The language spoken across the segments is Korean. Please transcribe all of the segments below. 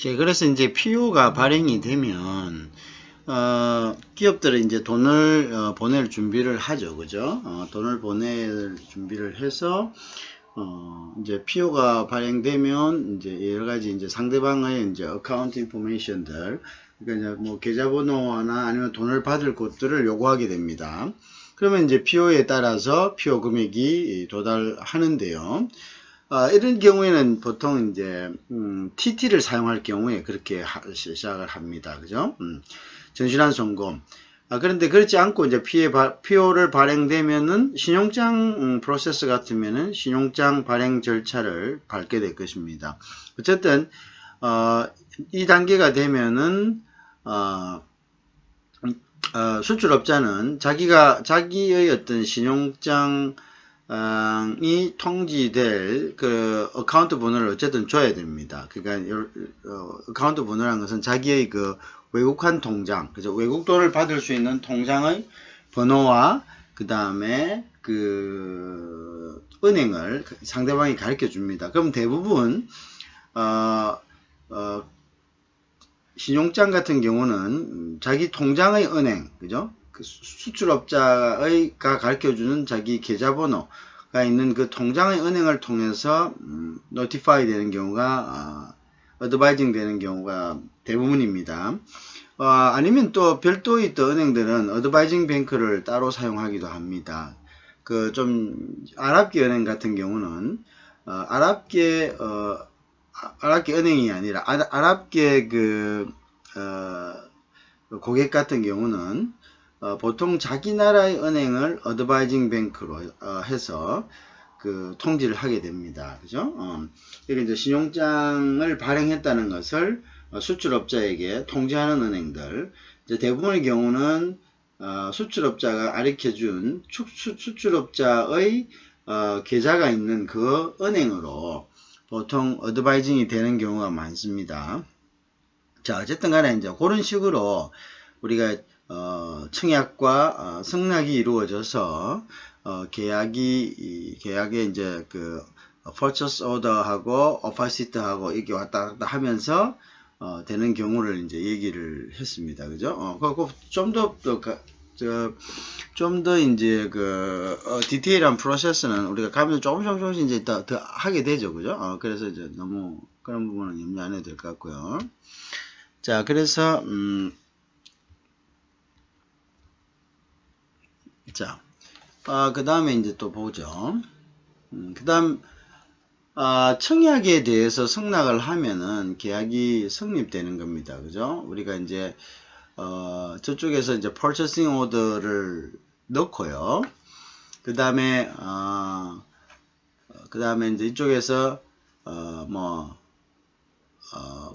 예, 그래서 이제 PO가 발행이 되면, 기업들은 이제 돈을 보낼 준비를 하죠. 그죠? 돈을 보낼 준비를 해서, 이제 PO가 발행되면, 이제 여러 가지 이제 상대방의 이제 어카운트 인포메이션들, 그러니까 이제 뭐 계좌번호나 아니면 돈을 받을 곳들을 요구하게 됩니다. 그러면 이제 PO에 따라서 PO 금액이 도달하는데요. 이런 경우에는 보통 이제 TT를 사용할 경우에 그렇게 시작을 합니다. 그죠? 정신한 송금. 그런데 그렇지 않고 이제 PO를 발행되면은 신용장 프로세스 같으면은 신용장 발행 절차를 밟게 될 것입니다. 어쨌든 이 단계가 되면은 수출업자는 자기의 어떤 신용장 이 통지될 그 어카운트 번호를 어쨌든 줘야 됩니다. 그러니까 어카운트 번호라는 것은 자기의 그 외국한 통장, 그죠? 외국 돈을 받을 수 있는 통장의 번호와 그 다음에 그 은행을 상대방이 가르쳐 줍니다. 그럼 대부분 신용장 같은 경우는 자기 통장의 은행, 그죠? 그 수출업자가 가르쳐주는 자기 계좌번호가 있는 그 통장의 은행을 통해서 노티파이 되는 경우가 어드바이징 되는 경우가 대부분입니다. 아니면 또 별도의 또 은행들은 어드바이징 뱅크를 따로 사용하기도 합니다. 그 좀 아랍계 은행 같은 경우는 아랍계 은행이 아니라 아랍계 고객 같은 경우는 보통 자기 나라의 은행을 어드바이징 뱅크로 해서 그 통지를 하게 됩니다. 그죠? 이게 이제 신용장을 발행했다는 것을 수출업자에게 통지하는 은행들, 이제 대부분의 경우는 수출업자가 가르쳐준 수출업자의 계좌가 있는 그 은행으로 보통 어드바이징이 되는 경우가 많습니다. 자, 어쨌든 간에 이제 그런 식으로 우리가 청약과 승낙이 이루어져서 계약에 이제 그 purchase order하고 opacit하고 이렇게 왔다 갔다 하면서 되는 경우를 이제 얘기를 했습니다. 그죠? 좀 더 이제 디테일한 프로세스는 우리가 가면 조금씩 이제 더 하게 되죠. 그죠? 그래서 이제 너무 그런 부분은 염려 안 해도 될 것 같고요. 자, 그래서 자, 그 다음에 이제 또 보죠. 그 다음 청약에 대해서 승낙을 하면은 계약이 성립되는 겁니다. 그죠? 우리가 이제 저쪽에서 이제 purchasing order를 넣고요. 그 다음에 이제 이쪽에서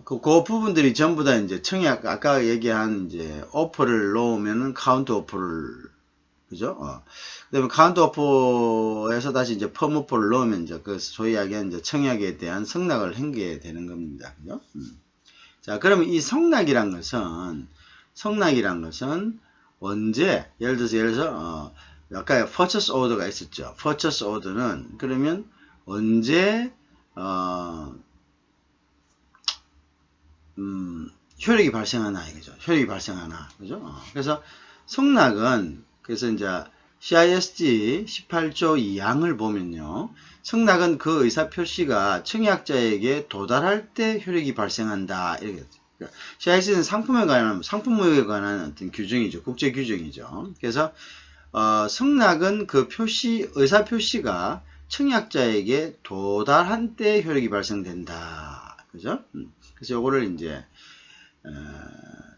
그 부분들이 전부 다 이제 청약, 아까 얘기한 이제 오퍼를 놓으면은 카운트 오퍼를, 그죠? 그 다음에 카운트 오퍼에서 다시 이제 펌 오퍼를 넣으면 이제 그 소위 이야기한 이제 청약에 대한 승낙을 한 게 되는 겁니다. 그죠? 자, 그러면 이 성낙이란 것은 언제, 예를 들어서, 아까 purchase order가 있었죠. purchase order는 그러면 언제, 효력이 발생하나, 이거죠. 효력이 발생하나, 그죠? 그래서 성낙은, 그래서 이제 CISG 18조 2항을 보면요. 성낙은 그 의사표시가 청약자에게 도달할 때 효력이 발생한다. 이렇게. CISG는 상품무역에 관한 어떤 규정이죠. 국제 규정이죠. 그래서, 성낙은 그 의사표시가 청약자에게 도달한 때 효력이 발생된다. 그죠? 그래서 요거를 이제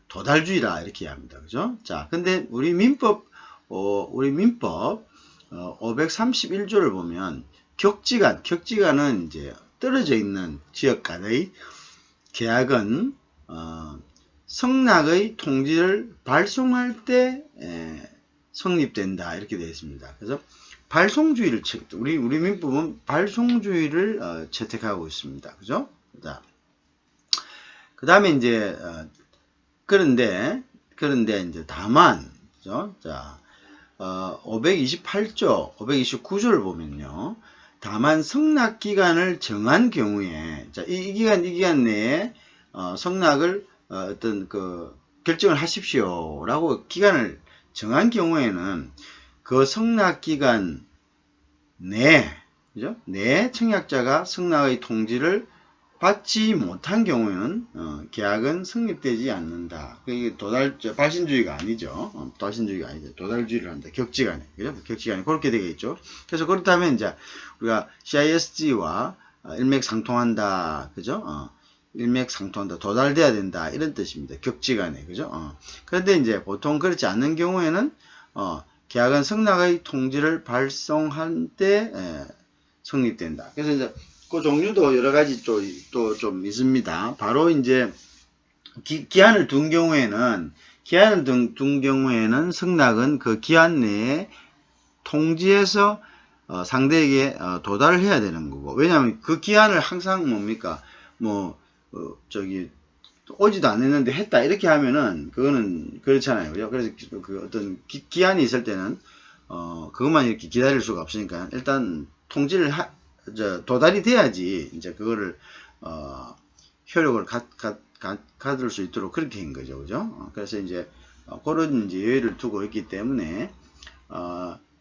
도달주의라 이렇게 합니다. 그죠? 자, 근데 우리 민법 531조를 보면 격지간은 이제 떨어져 있는 지역 간의 계약은 성낙의 통지를 발송할 때 성립된다 이렇게 되어 있습니다. 그래서 발송주의를 우리 민법은 발송주의를 채택하고 있습니다. 그죠? 자, 그 다음에 이제 그런데 이제 다만, 그죠? 자, 528조, 529조를 보면요. 다만 성납 기간을 정한 경우에, 자, 이 기간 내에 성낙을 어떤 그 결정을 하십시오라고 기간을 정한 경우에는 그 성낙 기간 내, 그죠? 내 청약자가 성낙의 통지를 받지 못한 경우에는 계약은 성립되지 않는다. 이게 발신주의가 아니죠. 발신주의가 아니죠. 도달주의를 한다. 격지간에, 그죠? 격지간에 그렇게 되겠죠. 그래서 그렇다면 이제 우리가 CISG와 일맥상통한다, 그죠? 일맥상통한다, 도달돼야 된다 이런 뜻입니다. 격지간에, 그죠? 그런데 이제 보통 그렇지 않는 경우에는 계약은 성낙의 통지를 발송한 때 성립된다. 그래서 이제 그 종류도 여러 가지 또 좀 있습니다. 바로 이제 기한을 둔 경우에는 성낙은 그 기한 내에 통지해서 상대에게 도달을 해야 되는 거고, 왜냐하면 그 기한을 항상 뭡니까 오지도 않았는데 했다 이렇게 하면은 그거는 그렇잖아요. 그죠? 그래서 그 어떤 기한이 있을 때는 그것만 이렇게 기다릴 수가 없으니까 일단 통지를 도달이 돼야지 이제 그거를 효력을 가질 수 있도록 그렇게 한 거죠. 그죠? 그래서 이제 그런 이제 여유를 두고 있기 때문에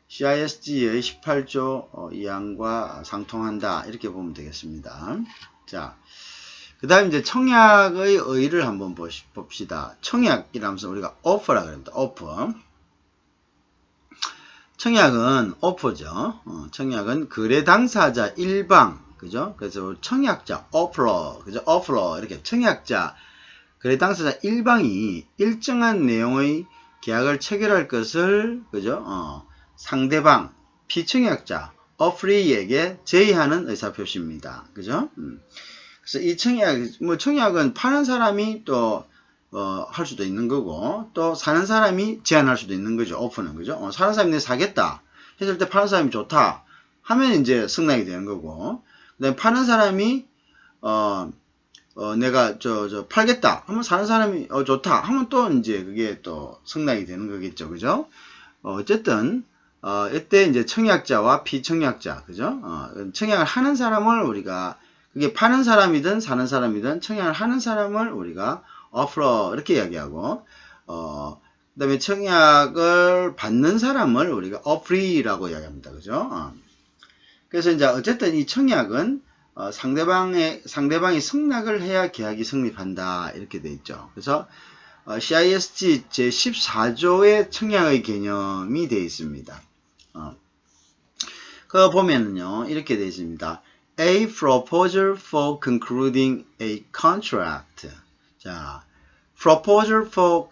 CISG의 18조 2항과 상통한다 이렇게 보면 되겠습니다. 자, 그 다음 이제 청약의 의의를 한번 봅시다. 청약이라면서 우리가 offer라 그럽니다. offer. 청약은 offer죠. 청약은 거래 당사자 일방, 그죠? 그래서 청약자 offerer, 그죠? offerer 이렇게 청약자 거래 당사자 일방이 일정한 내용의 계약을 체결할 것을, 그죠? 상대방 피청약자 offeree에게 제의하는 의사표시입니다. 그죠? 그래서 이 청약은 파는 사람이 또 할 수도 있는 거고, 또 사는 사람이 제안할 수도 있는 거죠. 오픈은, 그죠? 사는 사람이 내가 사겠다 했을 때 파는 사람이 좋다 하면 이제 승낙이 되는 거고, 그다음에 파는 사람이 내가 팔겠다 하면 사는 사람이 좋다 하면 또 이제 그게 또 승낙이 되는 거겠죠. 그죠? 어쨌든 이때 이제 청약자와 피청약자, 그죠? 청약을 하는 사람을 우리가, 그게 파는 사람이든 사는 사람이든 청약을 하는 사람을 우리가 offerer 이렇게 이야기하고, 그 다음에 청약을 받는 사람을 우리가 offeree라고 이야기합니다. 그죠? 그래서 이제 어쨌든 이 청약은 상대방이 승낙을 해야 계약이 성립한다 이렇게 돼 있죠. 그래서 CISG 제14조의 청약의 개념이 되어 있습니다. 그거 보면은요 이렇게 되어 있습니다. A proposal for concluding a contract. 자, proposal for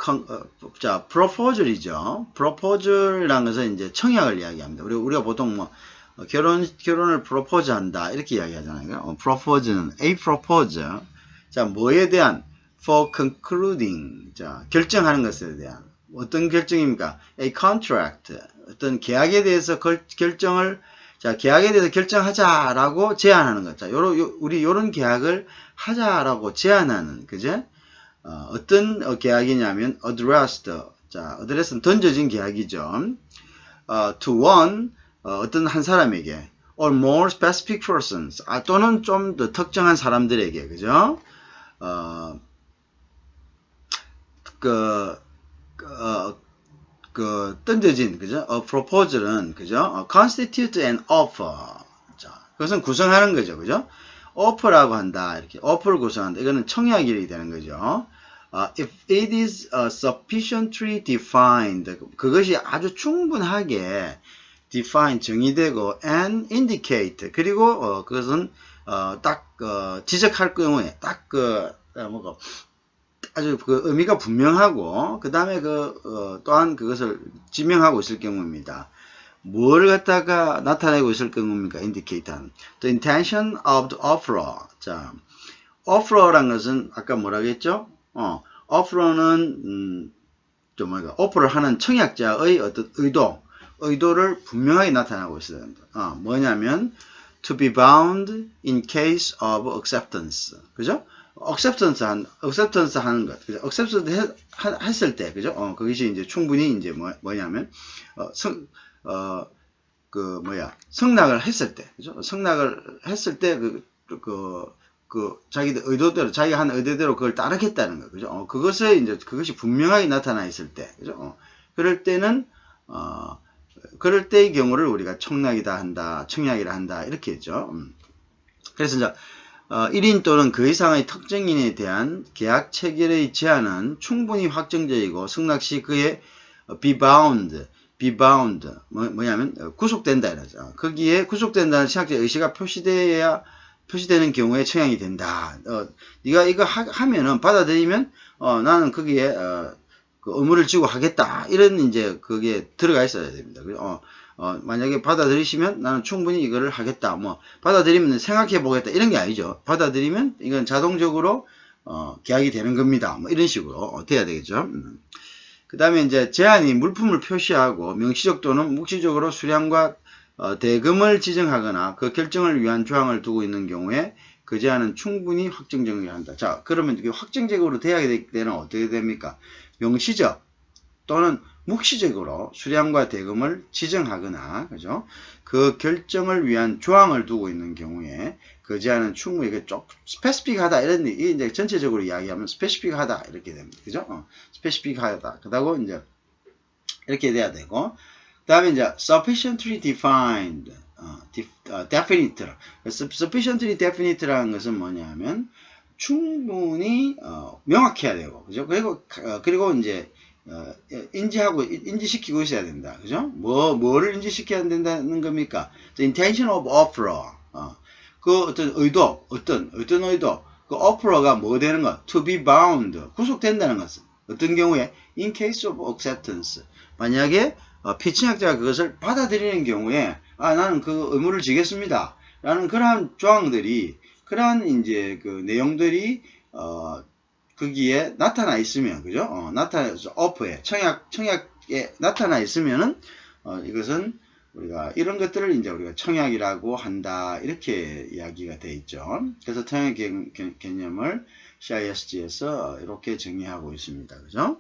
proposal이죠. proposal이라는 것은 이제 청약을 이야기합니다. 우리가 보통 뭐 결혼을 propose 한다 이렇게 이야기하잖아요. propose는 a proposal. 자, 뭐에 대한 for concluding. 자, 결정하는 것에 대한 어떤 결정입니까? A contract. 어떤 계약에 대해서 계약에 대해서 결정하자라고 제안하는 것. 자, 우리 요런 계약을 하자라고 제안하는, 그죠? 어떤 계약이냐면, addressed. 자, address는 던져진 계약이죠. to one, 어떤 한 사람에게, or more specific persons. 또는 좀 더 특정한 사람들에게, 그죠? 던져진, 그죠? proposal은, 그죠? constitute an offer. 자, 그것은 구성하는 거죠, 그죠? offer라고 한다, 이렇게. offer를 구성한다. 이거는 청약일이 되는 거죠. if it is sufficiently defined. 그것이 아주 충분하게 define, 정의되고, and indicate. 그리고, 그것은, 지적할 경우에, 아주 그 의미가 분명하고, 그 다음에 또한 그것을 지명하고 있을 경우입니다. 뭘 갖다가 나타내고 있을 경우입니까? indicate는. The intention of the offerer. 자, offerer란 것은 아까 뭐라고 했죠? offerer는, offer를 하는 청약자의 어떤 의도를 분명하게 나타나고 있어야 된다. 뭐냐면, to be bound in case of acceptance. 그죠? acceptance 하는 것. 그죠? acceptance 했을 때, 그죠? 그것이 이제 충분히 이제 뭐냐면, 성낙을 했을 때, 그죠? 성낙을 했을 때, 자기들 의도대로, 자기가 한 의도대로 그걸 따르겠다는 거, 그죠? 그것이 분명하게 나타나 있을 때, 그죠? 그럴 때는, 그럴 때의 경우를 우리가 청약이라 한다, 이렇게 했죠. 그래서 이제, 1인 또는 그 이상의 특정인에 대한 계약 체결의 제한은 충분히 확정적이고 승낙 시 그에 be bound, 뭐냐면 구속된다 이러죠. 거기에 구속된다는 청약자의 의시가 표시되는 경우에 청약이 된다. 네가 이거 하면은 받아들이면 나는 거기에 그 의무를 지고 하겠다. 이런 이제 그게 들어가 있어야 됩니다. 만약에 받아들이시면 나는 충분히 이거를 하겠다. 뭐 받아들이면 생각해 보겠다. 이런 게 아니죠. 받아들이면 이건 자동적으로 계약이 되는 겁니다. 뭐 이런 식으로 돼야 되겠죠. 그 다음에 이제 제한이 물품을 표시하고 명시적 또는 묵시적으로 수량과 대금을 지정하거나 그 결정을 위한 조항을 두고 있는 경우에 그 제한은 충분히 확정적이어야 한다. 자, 그러면 이게 확정적으로 돼야 될 때는 어떻게 됩니까? 명시적 또는 묵시적으로 수량과 대금을 지정하거나, 그죠? 그 결정을 위한 조항을 두고 있는 경우에 그 제한은 충분히 좀 스페시픽하다 이런 이제 전체적으로 이야기하면 스페시픽하다 이렇게 됩니다. 그죠? 스페시픽하다. 그다고 이제 이렇게 돼야 되고, 그다음에 이제 sufficiently defined, definite. sufficiently definite라는 것은 뭐냐면 충분히 명확해야 되고, 그죠? 그리고 이제 인지시키고 있어야 된다. 그죠? 뭐를 인지시켜야 된다는 겁니까? The intention of offerer. 그 어떤 의도, 어떤 의도, 그 offerer가 뭐 되는 거? To be bound. 구속된다는 것은. 어떤 경우에? In case of acceptance. 만약에, 피청약자가 그것을 받아들이는 경우에, 나는 그 의무를 지겠습니다. 라는 그러한 조항들이, 그러한 이제 그 내용들이, 거기에 나타나 있으면, 그죠? 나타나서 offer에, 청약에 나타나 있으면은, 이것은 우리가 이런 것들을 이제 우리가 청약이라고 한다. 이렇게 이야기가 돼 있죠. 그래서 청약 개념을 CISG에서 이렇게 정의하고 있습니다. 그죠?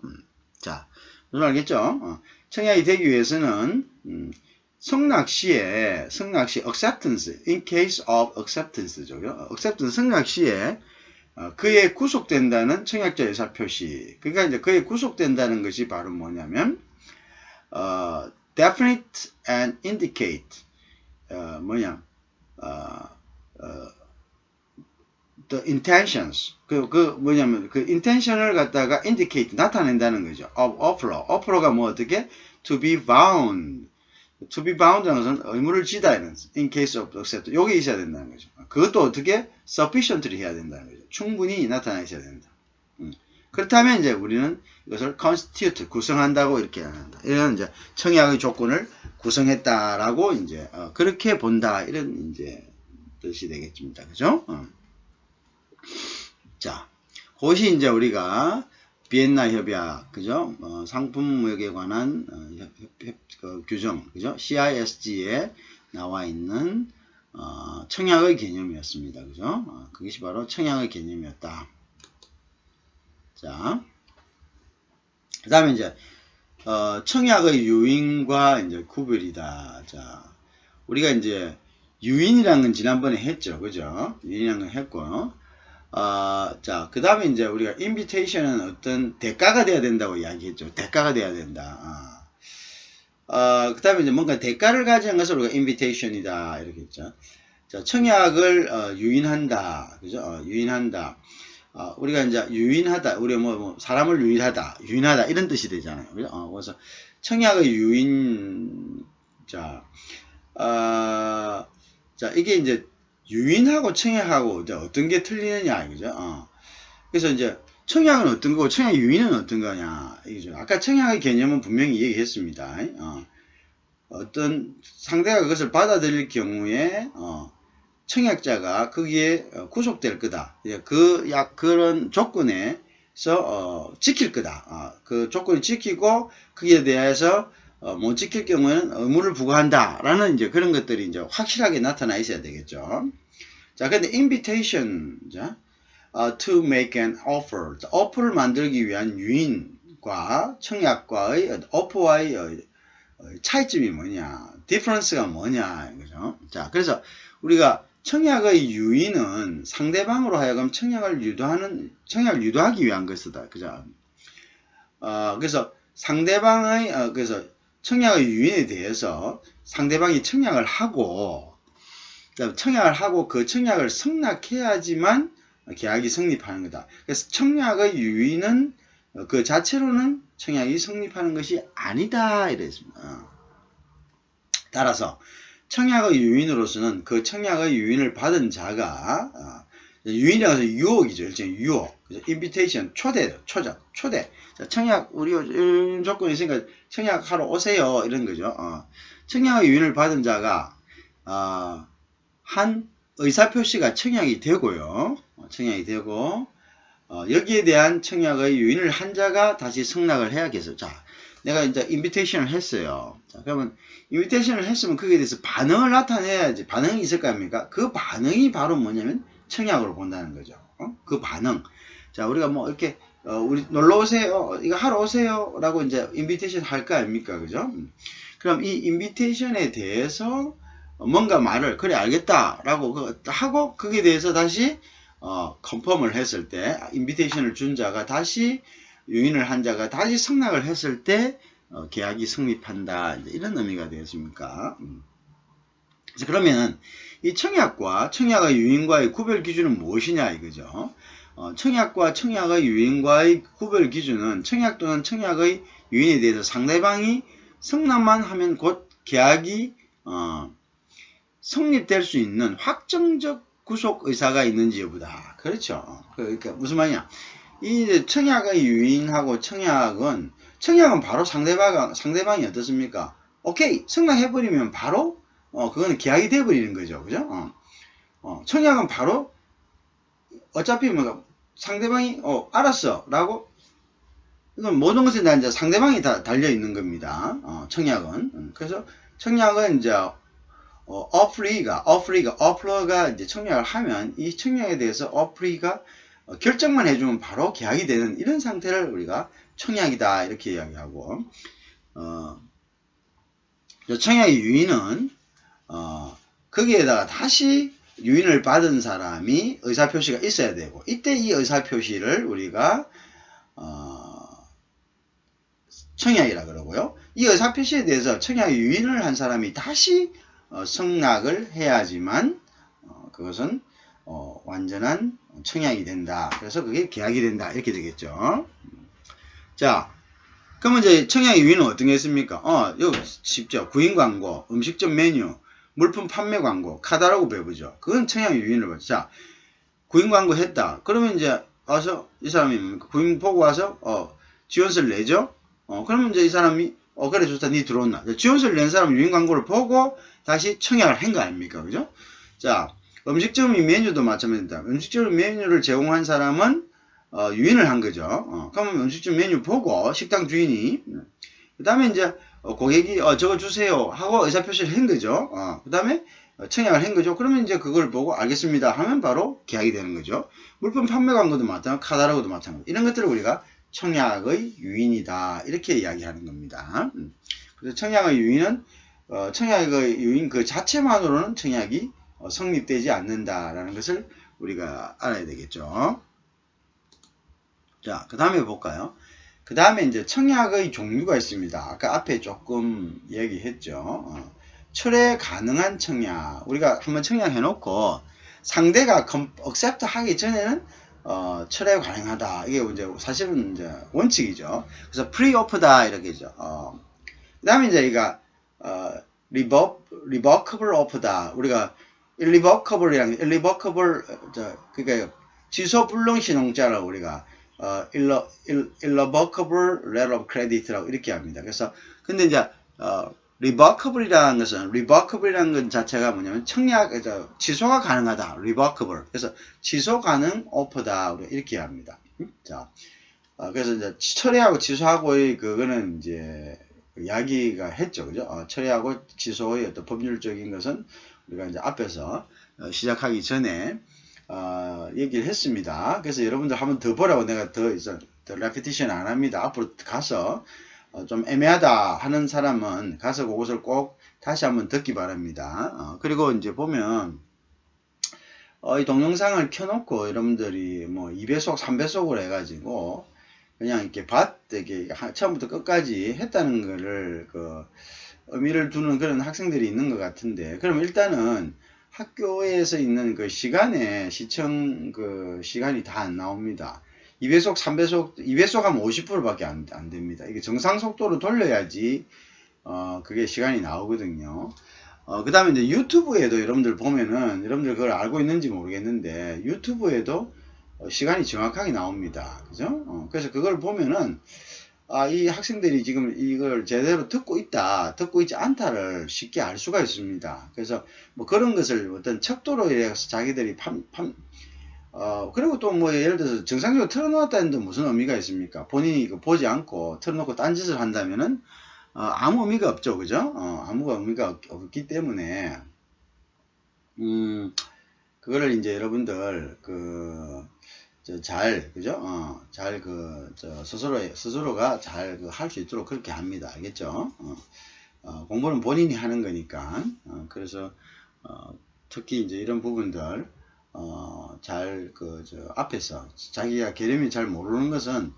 자, 무슨 알겠죠? 청약이 되기 위해서는, 승낙 시에 acceptance, in case of acceptance죠. acceptance 승낙 시에 그에 구속된다는 청약자 의사 표시. 그러니까 이제 그에 구속된다는 것이 바로 뭐냐면, definite and indicate, the intentions. 뭐냐면, 그 intention을 갖다가 indicate, 나타낸다는 거죠. of offerer. offerer가 뭐 어떻게? to be bound. to be bound라는 것은 의무를 지다 이런 in case of accept. 요게 있어야 된다는 거죠. 그것도 어떻게? sufficiently 해야 된다는 거죠. 충분히 나타나 있어야 된다. 그렇다면 이제 우리는 이것을 constitute, 구성한다고 이렇게 한다. 이런 이제 청약의 조건을 구성했다라고 이제 그렇게 본다. 이런 이제 뜻이 되겠습니다. 그죠? 자, 그것이 이제 우리가 비엔나 협약, 그죠? 상품무역에 관한 규정, 그죠? CISG에 나와 있는 청약의 개념이었습니다. 그죠? 그것이 바로 청약의 개념이었다. 자, 그 다음에 이제 청약의 유인과 이제 구별이다. 자, 우리가 이제 유인이라는 건 지난번에 했죠. 그죠? 유인이라는 건 했고, 자, 그 다음에 이제 우리가 invitation은 어떤 대가가 돼야 된다고 이야기했죠. 대가가 돼야 된다. 그 다음에 이제 뭔가 대가를 가진 것을 우리가 invitation이다. 이렇게 했죠. 자, 청약을 유인한다. 그죠? 유인한다. 우리가 이제 유인하다. 우리가 사람을 유인하다. 이런 뜻이 되잖아요. 그죠? 그래서 청약의 유인, 자, 이게 이제 유인하고 청약하고 이제 어떤 게 틀리느냐, 그죠? 그래서 이제 청약은 어떤 거고 청약 유인은 어떤 거냐, 이거죠. 아까 청약의 개념은 분명히 얘기했습니다. 어떤 상대가 그것을 받아들일 경우에 청약자가 거기에 구속될 거다. 그런 조건에서 지킬 거다. 그 조건을 지키고 거기에 대해서 못 지킬 경우에는 의무를 부과한다라는 이제 그런 것들이 이제 확실하게 나타나 있어야 되겠죠. 자, 근데 invitation, to make an offer, offer를 만들기 위한 유인과 청약과의 offer와의 차이점이 뭐냐, difference가 뭐냐, 그죠? 자, 그래서 우리가 청약의 유인은 상대방으로 하여금 청약을 유도하기 위한 것이다. 그죠? 그래서 상대방의, 그래서 청약의 유인에 대해서 상대방이 청약을 하고, 그 청약을 승낙해야지만 계약이 성립하는 거다. 그래서 청약의 유인은 그 자체로는 청약이 성립하는 것이 아니다. 이랬습니다. 따라서 청약의 유인으로서는 그 청약의 유인을 받은 자가, 유인이라고 해서 유혹이죠. 일종의 유혹. 인비테이션, 초대. 자, 청약, 우리 이런 조건이 있으니까 청약하러 오세요. 이런 거죠. 청약의 유인을 받은 자가, 한 의사표시가 청약이 되고요. 청약이 되고, 여기에 대한 청약의 유인을 한 자가 다시 승낙을 해야겠어요. 자, 내가 이제 인비테이션을 했어요. 자, 그러면 인비테이션을 했으면 거기에 대해서 반응을 나타내야지. 반응이 있을 거 아닙니까? 그 반응이 바로 뭐냐면 청약으로 본다는 거죠. 그 반응. 자, 우리가 뭐 이렇게 우리 놀러 오세요. 이거 하러 오세요. 라고 이제 인비테이션 할 거 아닙니까? 그죠? 그럼 이 인비테이션에 대해서 뭔가 말을 그래 알겠다 라고 하고 거기에 대해서 다시 컨펌을 했을 때 인비테이션을 준 자가 다시 유인을 한 자가 다시 승낙을 했을 때 계약이 성립한다. 이런 의미가 되겠습니까? 그러면 이 청약과 청약의 유인과의 구별 기준은 무엇이냐 이거죠. 청약과 청약의 유인과의 구별 기준은 청약 또는 청약의 유인에 대해서 상대방이 승낙만 하면 곧 계약이 성립될 수 있는 확정적 구속 의사가 있는지 여부다. 그렇죠. 그러니까 무슨 말이냐? 이 청약의 유인하고 청약은 바로 상대방이 어떻습니까? 오케이 승낙해버리면 바로 그거는 계약이 돼버리는 거죠. 그죠? 청약은 바로 어차피 뭐 상대방이 알았어 라고 이건 모든 것에 다 이제 상대방이 다 달려 있는 겁니다. 청약은 그래서 청약은 이제 어플러가 이제 청약을 하면 이 청약에 대해서 어플리가 결정만 해주면 바로 계약이 되는 이런 상태를 우리가 청약이다 이렇게 이야기하고 청약의 유인은 거기에다가 다시 유인을 받은 사람이 의사표시가 있어야 되고 이때 이 의사표시를 우리가 청약이라 그러고요. 이 의사표시에 대해서 청약 유인을 한 사람이 다시 승낙을 해야지만 그것은 완전한 청약이 된다. 그래서 그게 계약이 된다. 이렇게 되겠죠. 자, 그러면 이제 청약의 유인은 어떤 게 있습니까? 여기 쉽죠. 구인 광고, 음식점 메뉴, 물품 판매 광고, 카탈로그 배부죠. 그건 청약의 유인을 받죠. 자, 구인 광고 했다. 그러면 이제 와서 이 사람이 구인 보고 와서 지원서를 내죠. 그러면 이제 이 사람이 그래 좋다. 니 들어온나. 지원서를 낸 사람 유인 광고를 보고 다시 청약을 한 거 아닙니까? 그죠? 자, 음식점 메뉴도 마찬가지입니다. 음식점 메뉴를 제공한 사람은 유인을 한 거죠. 그러면 음식점 메뉴 보고 식당 주인이 그 다음에 이제 고객이 저거 주세요 하고 의사표시를 한 거죠. 그 다음에 청약을 한 거죠. 그러면 이제 그걸 보고 알겠습니다 하면 바로 계약이 되는 거죠. 물품 판매 광고도 마찬가지, 카탈로그도 마찬가지. 이런 것들을 우리가 청약의 유인이다 이렇게 이야기하는 겁니다. 그래서 청약의 유인은 청약의 유인 그 자체만으로는 청약이 성립되지 않는다라는 것을 우리가 알아야 되겠죠. 자, 그 다음에 볼까요? 그 다음에 이제 청약의 종류가 있습니다. 아까 앞에 조금 얘기했죠. 철회 가능한 청약. 우리가 한번 청약해 놓고 상대가 accept 하기 전에는 철회 가능하다. 이게 이제 사실은 이제 원칙이죠. 그래서 pre-offer다 이렇게죠. 그 다음에 이제 이가 revocable offer다. 우리가 irrevocable 그러니까 취소 불능 신용자를 우리가 irrevocable letter of credit라고 이렇게 합니다. 그래서 근데 이제 revocable이라는 것 자체가 뭐냐면 청약 취소가 가능하다. revocable. 그래서 취소 가능 offer다. 우리가 이렇게 합니다. 자, 그래서 이제 철회하고 취소하고의 그거는 이제 이야기가 했죠. 그죠? 철회하고 취소의 어떤 법률적인 것은 우리가 이제 앞에서 시작하기 전에 얘기를 했습니다. 그래서 여러분들 한번 더 보라고 내가 더 레피티션 안 합니다. 앞으로 가서 좀 애매하다 하는 사람은 가서 그것을 꼭 다시 한번 듣기 바랍니다. 그리고 이제 보면 이 동영상을 켜놓고 여러분들이 뭐 2배속, 3배속으로 해가지고 그냥 이렇게 되게 처음부터 끝까지 했다는 거를 의미를 두는 그런 학생들이 있는 것 같은데, 그럼 일단은 학교에서 있는 그 시간에 시청 시간이 다 안 나옵니다. 2배속, 3배속, 2배속 하면 50%밖에 안 됩니다. 이게 정상 속도로 돌려야지 그게 시간이 나오거든요. 그 다음에 이제 유튜브에도 여러분들 보면은, 여러분들 그걸 알고 있는지 모르겠는데, 유튜브에도 시간이 정확하게 나옵니다. 그죠? 그래서 그걸 보면은, 이 학생들이 지금 이걸 제대로 듣고 있다, 듣고 있지 않다를 쉽게 알 수가 있습니다. 그래서 뭐 그런 것을 어떤 척도로 해서 자기들이 그리고 또 뭐 예를 들어서 정상적으로 틀어놓았다는 데 무슨 의미가 있습니까? 본인이 보지 않고 틀어놓고 딴짓을 한다면은 아무 의미가 없죠. 그죠? 아무 의미가 없기 때문에 그거를 이제 여러분들 그죠? 스스로가 잘 할 수 있도록 그렇게 합니다. 알겠죠? 공부는 본인이 하는 거니까. 그래서 특히 이제 이런 부분들 앞에서 자기가 개념이 잘 모르는 것은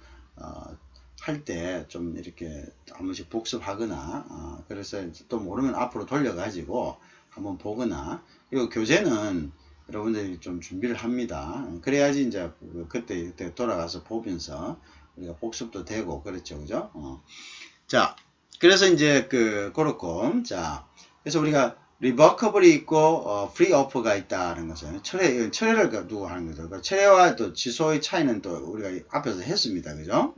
할 때 좀 이렇게 한 번씩 복습하거나 그래서 또 모르면 앞으로 돌려가지고 한번 보거나, 그리고 교재는 여러분들이 좀 준비를 합니다. 그래야지 이제 그때 돌아가서 보면서 우리가 복습도 되고 그렇죠. 그죠? 자, 그래서 이제 그렇고, 자, 그래서 우리가 리버커블이 있고 프리오프가 있다는 것은 철회를 두고 하는 거죠. 그러니까 철회와 또 취소의 차이는 또 우리가 앞에서 했습니다. 그죠?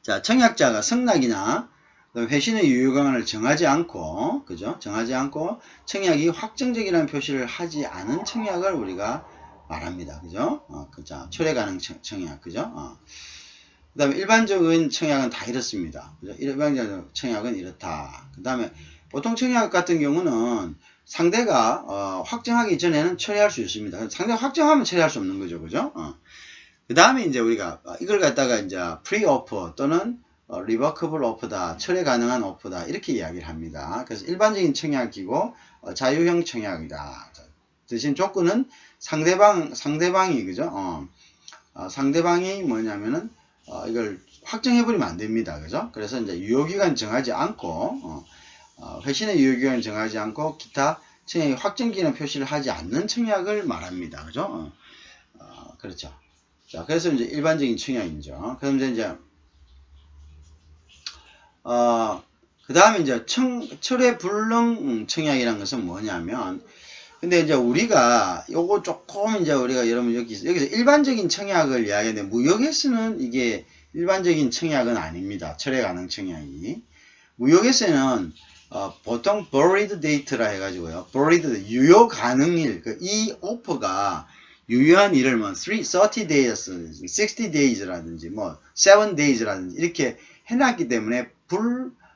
자, 청약자가 승낙이나 회신의 유효기간을 정하지 않고, 그죠? 정하지 않고 청약이 확정적이라는 표시를 하지 않은 청약을 우리가 말합니다. 그죠? 그죠? 철회 가능 청약, 그죠? 그 다음에 일반적인 청약은 다 이렇습니다. 그죠? 일반적인 청약은 이렇다. 그 다음에 보통 청약 같은 경우는 상대가 확정하기 전에는 처리할 수 있습니다. 상대가 확정하면 처리할 수 없는 거죠. 그죠? 그 다음에 이제 우리가 이걸 갖다가 이제 프리-오퍼 또는 리버커블 오퍼다, 철회 가능한 오퍼다, 이렇게 이야기를 합니다. 그래서 일반적인 청약이고 자유형 청약이다. 대신 조건은 상대방이 그죠? 상대방이 뭐냐면은 이걸 확정해버리면 안 됩니다. 그죠? 그래서 이제 유효기간 정하지 않고 회신의 유효기간 정하지 않고 기타 청약이 확정기간 표시를 하지 않는 청약을 말합니다. 그죠? 그렇죠. 자, 그래서 이제 일반적인 청약이죠. 그럼 이제 그 다음에 이제 철회 불능 청약이라는 것은 뭐냐면, 근데 이제 우리가 요거 조금 이제 우리가 여러분 여기서 일반적인 청약을 이야기하는데, 무역에서는 이게 일반적인 청약은 아닙니다. 철회 가능 청약이. 무역에서는 보통 buried date라 해가지고요. buried 유효 가능일, 이 오퍼가 유효한 일을 뭐 30 days, 60 days라든지 뭐 7 days라든지 이렇게 해놨기 때문에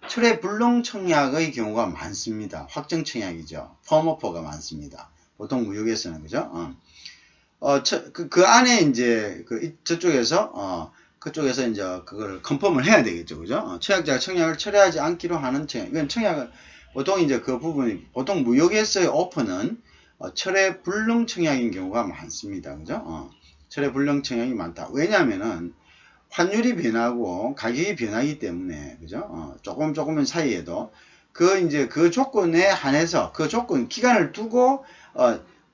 철회 불능 청약의 경우가 많습니다. 확정 청약이죠. 펌오퍼가 많습니다. 보통 무역에서는. 그죠? 그 안에 이제 저쪽에서 그쪽에서 이제 그걸 컨펌을 해야 되겠죠. 그죠? 청약자가 청약을 철회하지 않기로 하는 청약. 이건 청약을 보통 이제 그 부분이, 보통 무역에서의 오퍼는 철회 불능 청약인 경우가 많습니다. 그죠? 철회 불능 청약이 많다. 왜냐하면은 환율이 변하고 가격이 변하기 때문에, 그죠? 조금은 사이에도 그 조건에 한해서 그 조건 기간을 두고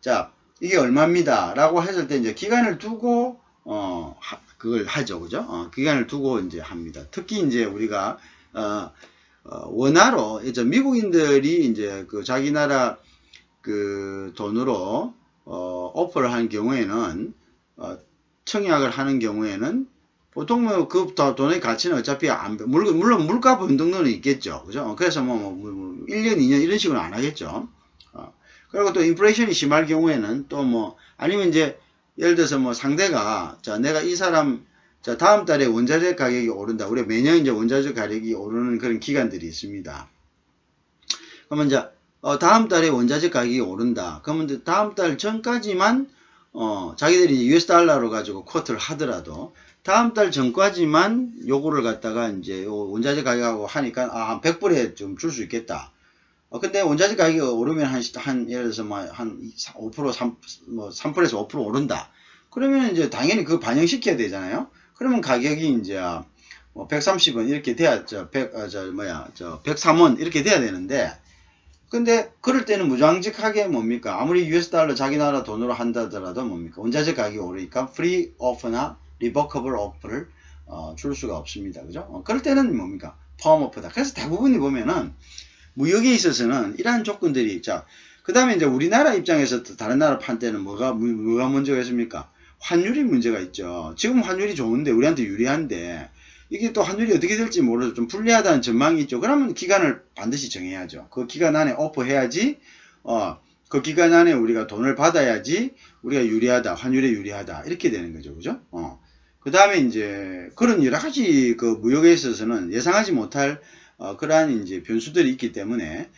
자, 이게 얼마입니다 라고 했을 때 이제 기간을 두고 그걸 하죠. 그죠? 기간을 두고 이제 합니다. 특히 이제 우리가 원화로 이제 미국인들이 이제 자기 나라 돈으로 오퍼를 하는 경우에는 청약을 하는 경우에는 보통 뭐 그 돈의 가치는 어차피 물론 물가 변동률은 있겠죠. 그죠? 그래서 뭐 1년, 2년 이런 식으로 안 하겠죠. 그리고 또 인플레이션이 심할 경우에는 또 뭐 아니면 이제 예를 들어서 뭐 상대가 내가 이 사람 다음 달에 원자재 가격이 오른다. 우리가 매년 이제 원자재 가격이 오르는 그런 기간들이 있습니다. 그러면 이제 다음 달에 원자재 가격이 오른다. 그러면 이제 다음 달 전까지만 자기들이 US 달러로 가지고 쿼트를 하더라도 다음 달 전까지만 요거를 갖다가 이제 원자재 가격하고 하니까 한 100불에 좀 줄 수 있겠다. 근데 원자재 가격이 오르면 예를 들어서 한 5%, 3%에서 5% 오른다. 그러면 이제 당연히 그거 반영시켜야 되잖아요. 그러면 가격이 이제 뭐 130원 이렇게 돼야 103원 이렇게 돼야 되는데, 근데 그럴 때는 무장직하게 뭡니까? 아무리 US 달러 자기 나라 돈으로 한다더라도 뭡니까? 원자재 가격이 오르니까 free offer나 revocable offer를 줄 수가 없습니다. 그죠? 그럴 때는 뭡니까? firm offer다. 그래서 대부분이 보면은 무역에 있어서는 이러한 조건들이, 자, 그 다음에 이제 우리나라 입장에서 다른 나라 판 때는 뭐가 문제가 있습니까? 환율이 문제가 있죠. 지금 환율이 좋은데, 우리한테 유리한데, 이게 또 환율이 어떻게 될지 몰라서 좀 불리하다는 전망이 있죠. 그러면 기간을 반드시 정해야죠. 그 기간 안에 오퍼해야지, 그 기간 안에 우리가 돈을 받아야지 우리가 유리하다, 환율에 유리하다, 이렇게 되는 거죠. 그죠? 그 다음에 이제 그런 여러 가지 그 무역에 있어서는 예상하지 못할 그러한 이제 변수들이 있기 때문에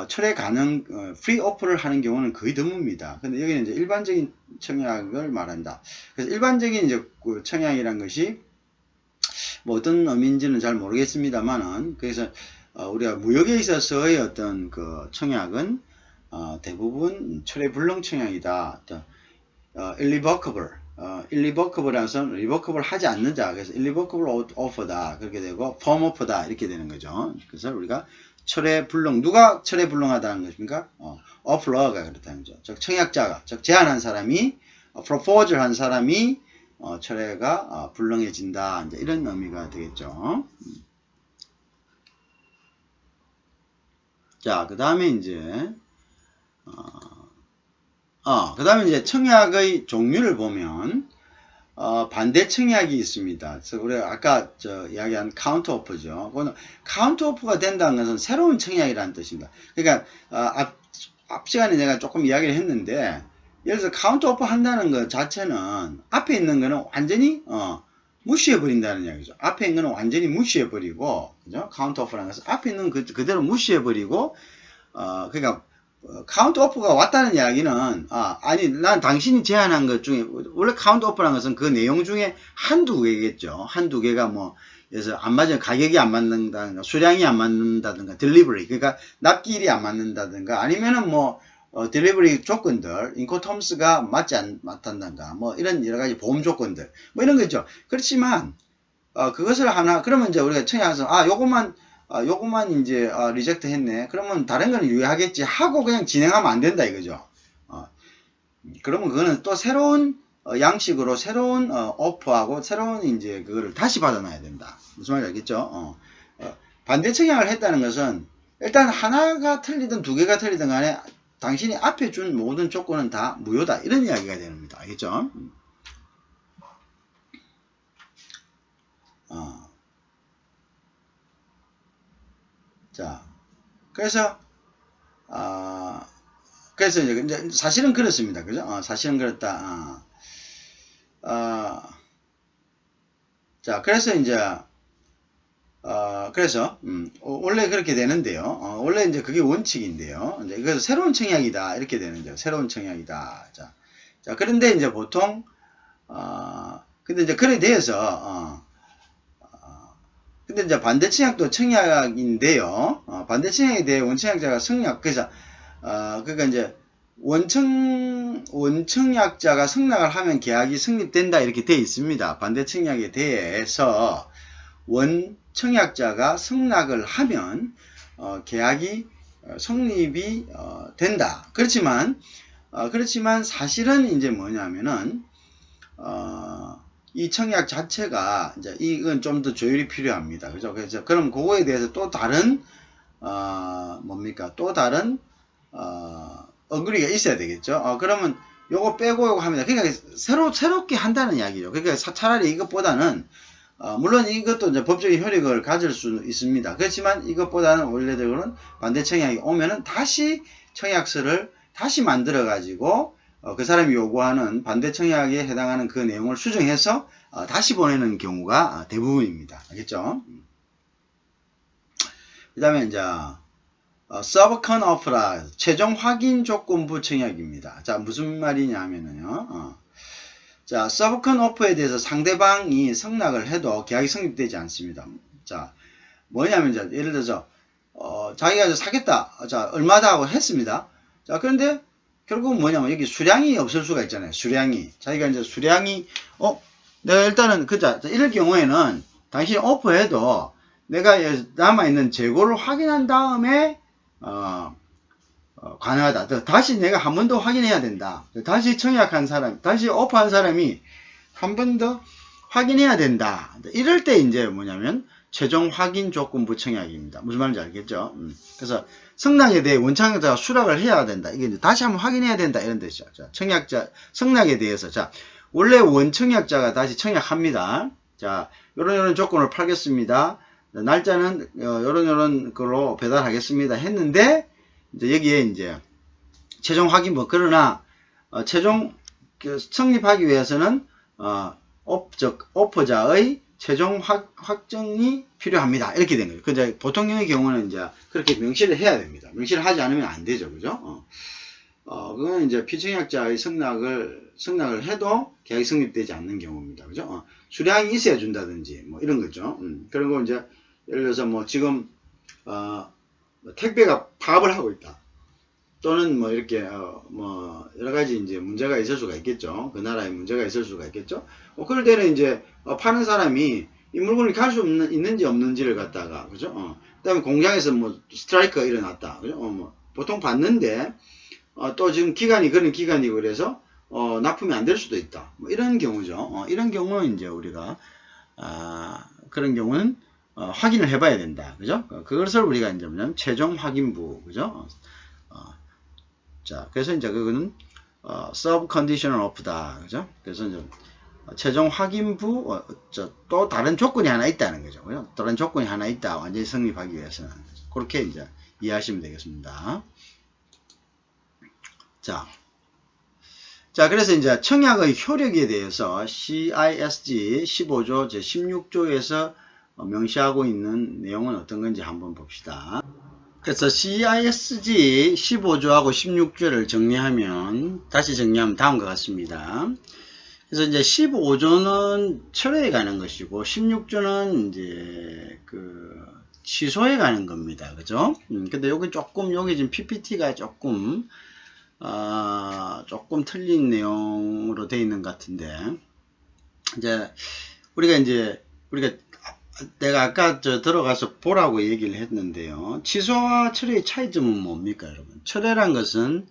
철회 가능 프리 오프를 하는 경우는 거의 드뭅니다. 근데 여기는 이제 일반적인 청약을 말한다. 그래서 일반적인 이제 그 청약이란 것이 뭐 어떤 의미인지는 잘 모르겠습니다만은, 그래서 우리가 무역에 있어서의 어떤 그 청약은 대부분 철회 불능 청약이다. irrevocable, irrevocable라서 revocable 하지 않는 자, 그래서 irrevocable offer다 그렇게 되고 firm offer다 이렇게 되는 거죠. 그래서 우리가 철회 불능, 누가 철회 불능하다는 것입니까? offer가 그렇다는 거죠. 즉 청약자가, 즉 제안한 사람이, proposal 한 사람이 철회가 불능해진다, 이제 이런 의미가 되겠죠. 자, 그 다음에 이제 그 다음에 이제 청약의 종류를 보면 반대 청약이 있습니다. 그래서 우리가 아까 이야기한 카운터 오퍼죠. 카운터 오퍼가 된다는 것은 새로운 청약이라는 뜻입니다. 그러니까 앞 시간에 내가 조금 이야기를 했는데, 예를 들어서 카운터 오퍼 한다는 것 자체는 앞에 있는 거는 완전히 무시해 버린다는 이야기죠. 앞에 있는 거는 완전히 무시해 버리고, 그죠? 카운터 오퍼라는 것은 앞에 있는 그대로 무시해 버리고, 그러니까 카운터 오퍼가 왔다는 이야기는 아니 난 당신이 제안한 것 중에, 원래 카운터 오퍼라는 것은 그 내용 중에 한두 개겠죠. 한두 개가 뭐 그래서 안 맞아요. 가격이 안 맞는다든가, 수량이 안 맞는다든가, 딜리버리, 그러니까 납기일이 안 맞는다든가, 아니면은 뭐 딜리버리 조건들, 인코텀스가 맞단다든가, 뭐 이런 여러 가지 보험 조건들, 뭐 이런 거 있죠. 그렇지만 그것을 하나, 그러면 이제 우리가 청약해서 요것만 이제 리젝트 했네. 그러면 다른 거는 유효하겠지 하고 그냥 진행하면 안 된다 이거죠. 그러면 그거는 또 새로운 양식으로 새로운 오퍼하고 새로운 이제 그거를 다시 받아놔야 된다. 무슨 말인지 알겠죠? 반대 청약을 했다는 것은 일단 하나가 틀리든 두 개가 틀리든 간에 당신이 앞에 준 모든 조건은 다 무효다, 이런 이야기가 됩니다. 알겠죠? 자, 그래서 이제 사실은 그렇습니다. 그죠? 사실은 그렇다. 자, 그래서 이제 원래 그렇게 되는데요. 원래 이제 그게 원칙인데요. 이제 그래서 새로운 청약이다 이렇게 되는데요. 새로운 청약이다. 자, 그런데 이제 보통 근데 이제 그래 대해서 근데 이제 반대 청약도 청약인데요. 반대 청약에 대해 원청약자가 승낙, 그래서 그러니까 이제 원청약자가 승낙을 하면 계약이 성립된다 이렇게 되어 있습니다. 반대 청약에 대해서 원청약자가 승낙을 하면 계약이 성립이 된다. 그렇지만 사실은 이제 뭐냐면은 이 청약 자체가 이제 이건 좀 더 조율이 필요합니다. 그죠? 그래서 그럼 그거에 대해서 또 다른 또 다른 어그리가 있어야 되겠죠. 그러면 요거 빼고 요거 합니다. 그러니까 새롭게 한다는 이야기죠. 그러니까 차라리 이것보다는 물론 이것도 이제 법적인 효력을 가질 수 있습니다. 그렇지만 이것보다는 원래대로는 반대 청약이 오면은 다시 청약서를 다시 만들어 가지고 그 사람이 요구하는 반대 청약에 해당하는 그 내용을 수정해서 다시 보내는 경우가 대부분입니다. 알겠죠? 그 다음에 이제 서브컨 오퍼라, 최종 확인 조건부 청약입니다. 자, 무슨 말이냐면요. 자, 서브컨 오퍼에 대해서 상대방이 승낙을 해도 계약이 성립되지 않습니다. 자, 뭐냐면 이제 예를 들어서 자기가 이제 사겠다. 자, 얼마다 하고 했습니다. 자, 그런데 결국은 뭐냐면 여기 수량이 없을 수가 있잖아요. 수량이. 자기가 이제 수량이, 내가 일단은, 그자, 이럴 경우에는 당신이 오퍼해도 내가 남아있는 재고를 확인한 다음에, 가능하다. 다시 내가 한 번 더 확인해야 된다. 다시 청약한 사람, 다시 오퍼한 사람이 한 번 더 확인해야 된다. 이럴 때 이제 뭐냐면, 최종 확인 조건부 청약입니다. 무슨 말인지 알겠죠? 그래서 승낙에 대해 원청약자가 수락을 해야 된다. 이게 이제 다시 한번 확인해야 된다. 이런 뜻이죠. 자, 청약자, 승낙에 대해서. 자, 원래 원청약자가 다시 청약합니다. 자, 요런 조건을 팔겠습니다. 날짜는, 요런 거로 배달하겠습니다. 했는데, 이제 여기에 이제, 최종 확인부. 그러나, 최종, 성립하기 위해서는, 오퍼자의 최종 확정이 필요합니다. 이렇게 된 거예요. 근데 보통령의 경우는 이제 그렇게 명시를 해야 됩니다. 명시를 하지 않으면 안 되죠. 그죠? 그건 이제 피청약자의 승낙을 해도 계약이 성립되지 않는 경우입니다. 그죠? 수량이 있어야 준다든지, 뭐 이런 거죠. 그런 거 이제, 예를 들어서 뭐 지금, 택배가 파업을 하고 있다. 또는 뭐 이렇게, 뭐 여러 가지 이제 문제가 있을 수가 있겠죠. 그 나라에 문제가 있을 수가 있겠죠. 그럴 때는 이제, 파는 사람이 이 물건이 갈 수 있는지 없는지를 갖다가, 그죠? 그 다음에 공장에서 뭐 스트라이크가 일어났다. 그죠? 뭐 보통 받는데, 또 지금 기간이 그런 기간이고 그래서, 납품이 안 될 수도 있다. 뭐 이런 경우죠. 이런 경우는 이제 우리가, 그런 경우는, 확인을 해봐야 된다. 그죠? 그것을 우리가 이제 뭐냐면 최종 확인부. 그죠? 자, 그래서 이제 그거는, sub conditional offer다. 그죠? 그래서 이제, 최종 확인부, 또 다른 조건이 하나 있다는 거죠. 그죠? 다른 조건이 하나 있다. 완전히 성립하기 위해서는. 그렇게 이제 이해하시면 되겠습니다. 자, 그래서 이제 청약의 효력에 대해서 CISG 15조 제16조에서 명시하고 있는 내용은 어떤 건지 한번 봅시다. 그래서 CISG 15조하고 16조를 다시 정리하면 다음과 같습니다. 그래서 이제 15조는 철회에 가는 것이고 16조는 이제 취소에 가는 겁니다. 그죠? 근데 여기 지금 PPT가 조금 틀린 내용으로 되어 있는 것 같은데, 우리가 내가 아까 들어가서 보라고 얘기를 했는데요. 취소와 철회의 차이점은 뭡니까, 여러분? 철회란 것은,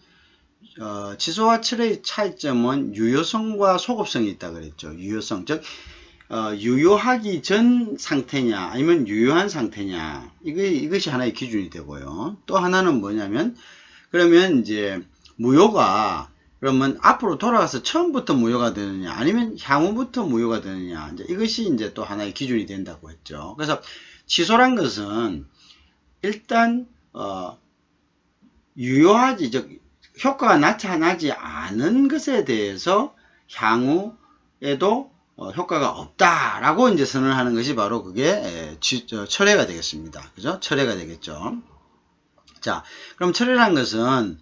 취소와 철회의 차이점은 유효성과 소급성이 있다 그랬죠. 유효성. 즉, 유효하기 전 상태냐, 아니면 유효한 상태냐. 이것이 하나의 기준이 되고요. 또 하나는 뭐냐면, 그러면 이제, 무효가, 그러면 앞으로 돌아가서 처음부터 무효가 되느냐, 아니면 향후부터 무효가 되느냐, 이것이 이제 또 하나의 기준이 된다고 했죠. 그래서 취소란 것은 일단, 유효하지, 즉, 효과가 나타나지 않은 것에 대해서 향후에도 효과가 없다라고 이제 선언하는 것이 바로 그게 철회가 되겠습니다. 그죠? 철회가 되겠죠. 자, 그럼 철회란 것은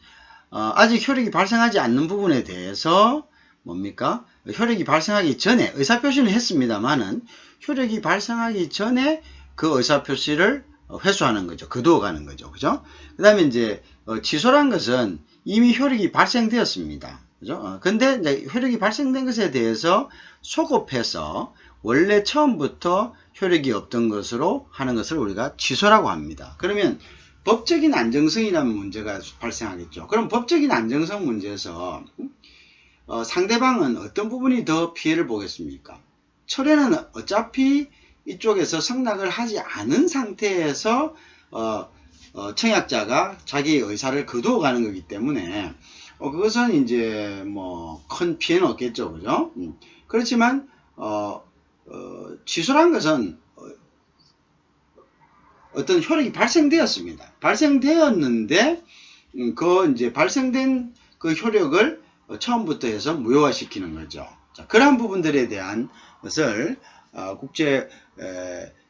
아직 효력이 발생하지 않는 부분에 대해서 뭡니까? 효력이 발생하기 전에 의사표시는 했습니다만은 효력이 발생하기 전에 그 의사표시를 회수하는 거죠. 거두어가는 거죠. 그죠? 그 다음에 이제 취소란 것은 이미 효력이 발생되었습니다. 그죠? 근데 이제 효력이 발생된 것에 대해서 소급해서 원래 처음부터 효력이 없던 것으로 하는 것을 우리가 취소라고 합니다. 그러면 법적인 안정성이라는 문제가 발생하겠죠. 그럼 법적인 안정성 문제에서 상대방은 어떤 부분이 더 피해를 보겠습니까? 철회는 어차피 이쪽에서 승낙을 하지 않은 상태에서 청약자가 자기의 의사를 거두어가는 거기 때문에 그것은 이제 뭐 큰 피해는 없겠죠. 그죠? 그렇지만 취소란 것은 어떤 효력이 발생되었습니다. 발생되었는데 이제 발생된 그 효력을 처음부터 해서 무효화시키는 거죠. 자, 그러한 부분들에 대한 것을 국제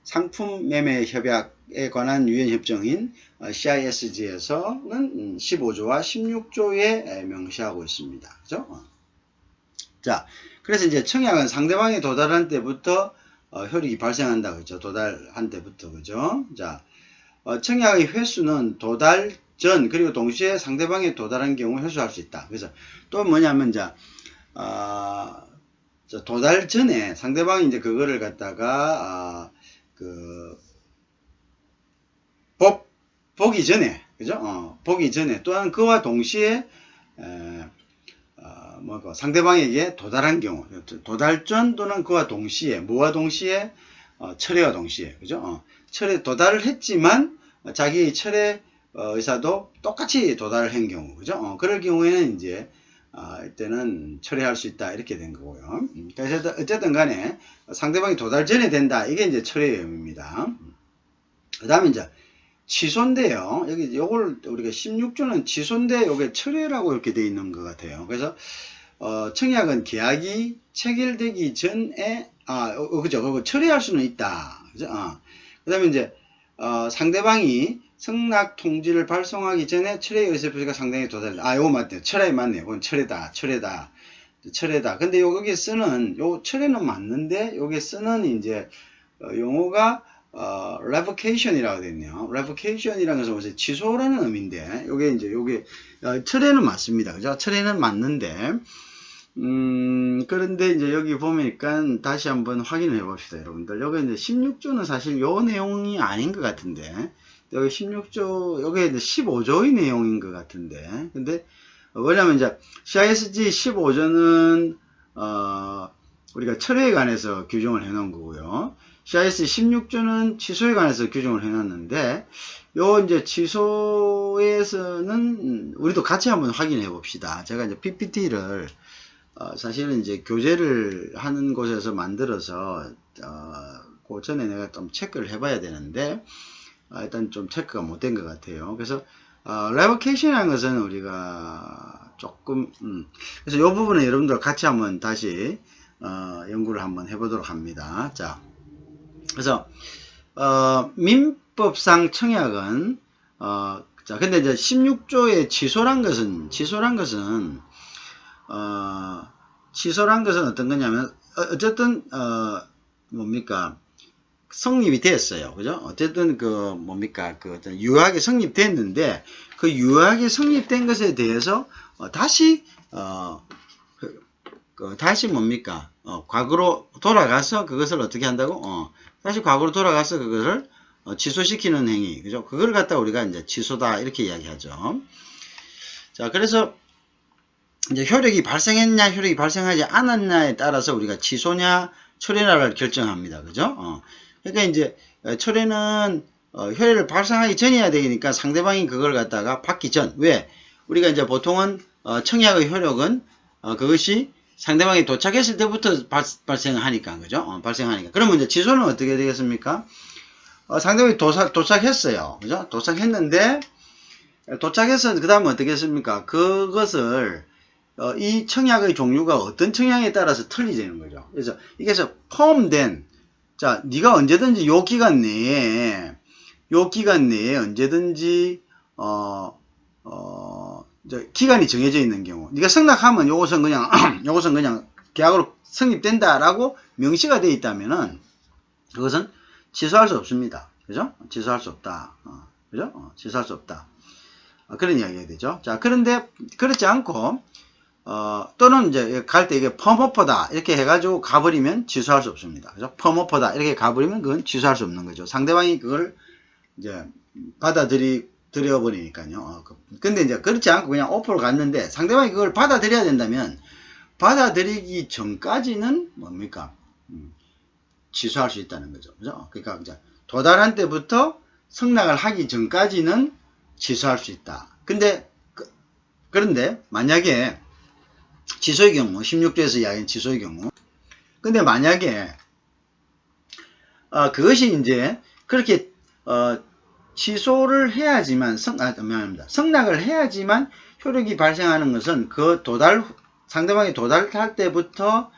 상품 매매 협약에 관한 유엔 협정인 CISG에서는 15조와 16조에 명시하고 있습니다. 그죠? 자, 그래서 이제 청약은 상대방이 도달한 때부터 효력이 발생한다. 그죠? 도달한 때부터. 그죠? 자, 청약의 횟수는 도달 전 그리고 동시에 상대방에 도달한 경우 회수할 수 있다. 그래서 또 뭐냐면 이제 도달 전에 상대방이 이제 그거를 갖다가 보기 전에 그죠? 보기 전에 또한 그와 동시에 상대방에게 도달한 경우 도달 전 또는 그와 동시에 뭐와 동시에 철회와 동시에 그죠? 철회 도달을 했지만 자기의 철회 의사도 똑같이 도달을 한 경우 그죠? 그럴 경우에는 이제 이때는 철회할 수 있다 이렇게 된 거고요. 그래서 어쨌든 간에 상대방이 도달 전에 된다 이게 이제 철회의 의미입니다. 그 다음에 이제 취소인데요. 여기 요걸 우리가 16조는 취소인데 요게 철회라고 이렇게 되어 있는 것 같아요. 그래서 청약은 계약이 체결되기 전에 그죠? 그거 철회할 수는 있다. 그죠? 그 다음에 이제 상대방이 승낙 통지를 발송하기 전에 철회 의사표시가 상당히 도달했다. 요거 맞네요. 철회 맞네요. 그건 철회다. 근데 여기 쓰는 요 철회는 맞는데 여기 쓰는 이제 용어가 revocation이라고 되어 있네요. revocation이라는 것은 취소라는 의미인데 요게 이제 요게 철회는 맞습니다. 그죠? 철회는 맞는데 그런데 이제 여기 보니까 다시 한번 확인을 해 봅시다, 여러분들. 여기 이제 16조는 사실 요 내용이 아닌 것 같은데, 여기 16조, 여기 이제 15조의 내용인 것 같은데, 근데, 왜냐면 이제 CISG 15조는, 우리가 철회에 관해서 규정을 해 놓은 거고요. CIS 16조는 취소에 관해서 규정을 해 놨는데, 요 이제 취소에서는, 우리도 같이 한번 확인해 봅시다. 제가 이제 PPT를, 사실은 이제 교재를 하는 곳에서 만들어서 그 전에 내가 좀 체크를 해봐야 되는데 일단 좀 체크가 못 된 것 같아요. 그래서 revocation이라는 것은 우리가 조금 그래서 이 부분은 여러분들 같이 한번 다시 연구를 한번 해보도록 합니다. 자, 그래서 민법상 청약은 자 근데 이제 16조의 취소란 것은 어떤 거냐면, 어쨌든, 뭡니까, 성립이 됐어요. 그죠? 어쨌든, 어떤 유효하게 성립됐는데, 그 유효하게 성립된 것에 대해서, 다시, 다시 뭡니까, 과거로 돌아가서 그것을 어떻게 한다고? 다시 과거로 돌아가서 그것을, 취소시키는 행위. 그죠? 그걸 갖다 우리가 이제 취소다, 이렇게 이야기하죠. 자, 그래서, 이제 효력이 발생했냐, 효력이 발생하지 않았냐에 따라서 우리가 취소냐, 철회냐를 결정합니다. 그죠? 그러니까 이제, 철회는, 효력을 발생하기 전이어야 되니까 상대방이 그걸 갖다가 받기 전. 왜? 우리가 이제 보통은, 청약의 효력은, 그것이 상대방이 도착했을 때부터 발생하니까. 그죠? 발생하니까. 그러면 이제 취소는 어떻게 되겠습니까? 상대방이 도착했어요. 그죠? 도착했는데, 도착해서 그 다음에 어떻게 했습니까? 그것을, 이 청약의 종류가 어떤 청약에 따라서 틀리지는 거죠. 그래서 이게 포함된, 자, 네가 언제든지 요 기간 내에 언제든지 기간이 정해져 있는 경우, 네가 승낙하면 요것은 그냥 계약으로 성립된다라고 명시가 되어 있다면은 그것은 취소할 수 없습니다. 그죠? 취소할 수 없다. 그죠? 취소할 수 없다. 그런 이야기가 되죠. 자, 그런데 그렇지 않고 또는 이제 갈 때 이게 펌오퍼다 이렇게 해가지고 가버리면 취소할 수 없습니다. 그죠? 펌오퍼다 이렇게 가버리면 그건 취소할 수 없는 거죠. 상대방이 그걸 이제 받아들여 버리니까요. 근데 이제 그렇지 않고 그냥 오퍼로 갔는데 상대방이 그걸 받아들여야 된다면 받아들이기 전까지는 뭡니까? 취소할 수 있다는 거죠. 그죠? 그러니까 이제 도달한 때부터 승낙을 하기 전까지는 취소할 수 있다. 그런데 만약에 취소의 경우, 16조에서 이야기한 취소의 경우, 근데 만약에 그것이 이제 그렇게 취소를 해야지만 승낙을 해야지만 효력이 발생하는 것은 그 상대방이 도달할 때부터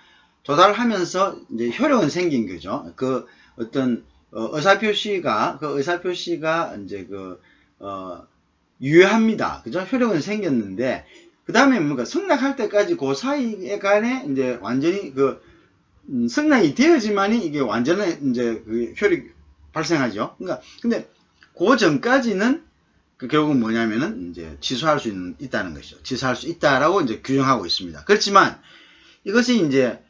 도달하면서 이제 효력은 생긴 거죠. 그 어떤 의사표시가 이제 유효합니다. 그죠? 효력은 생겼는데 그 다음에 뭔가 승낙할 때까지 그 사이에 간에 이제 완전히 승낙이 되어지만이 이게 완전히 이제 효력이 발생하죠. 그러니까 근데 그 전까지는 결국 뭐냐면은 이제 취소할 수 있다는 것이죠. 취소할 수 있다라고 이제 규정하고 있습니다. 그렇지만 이것이 이제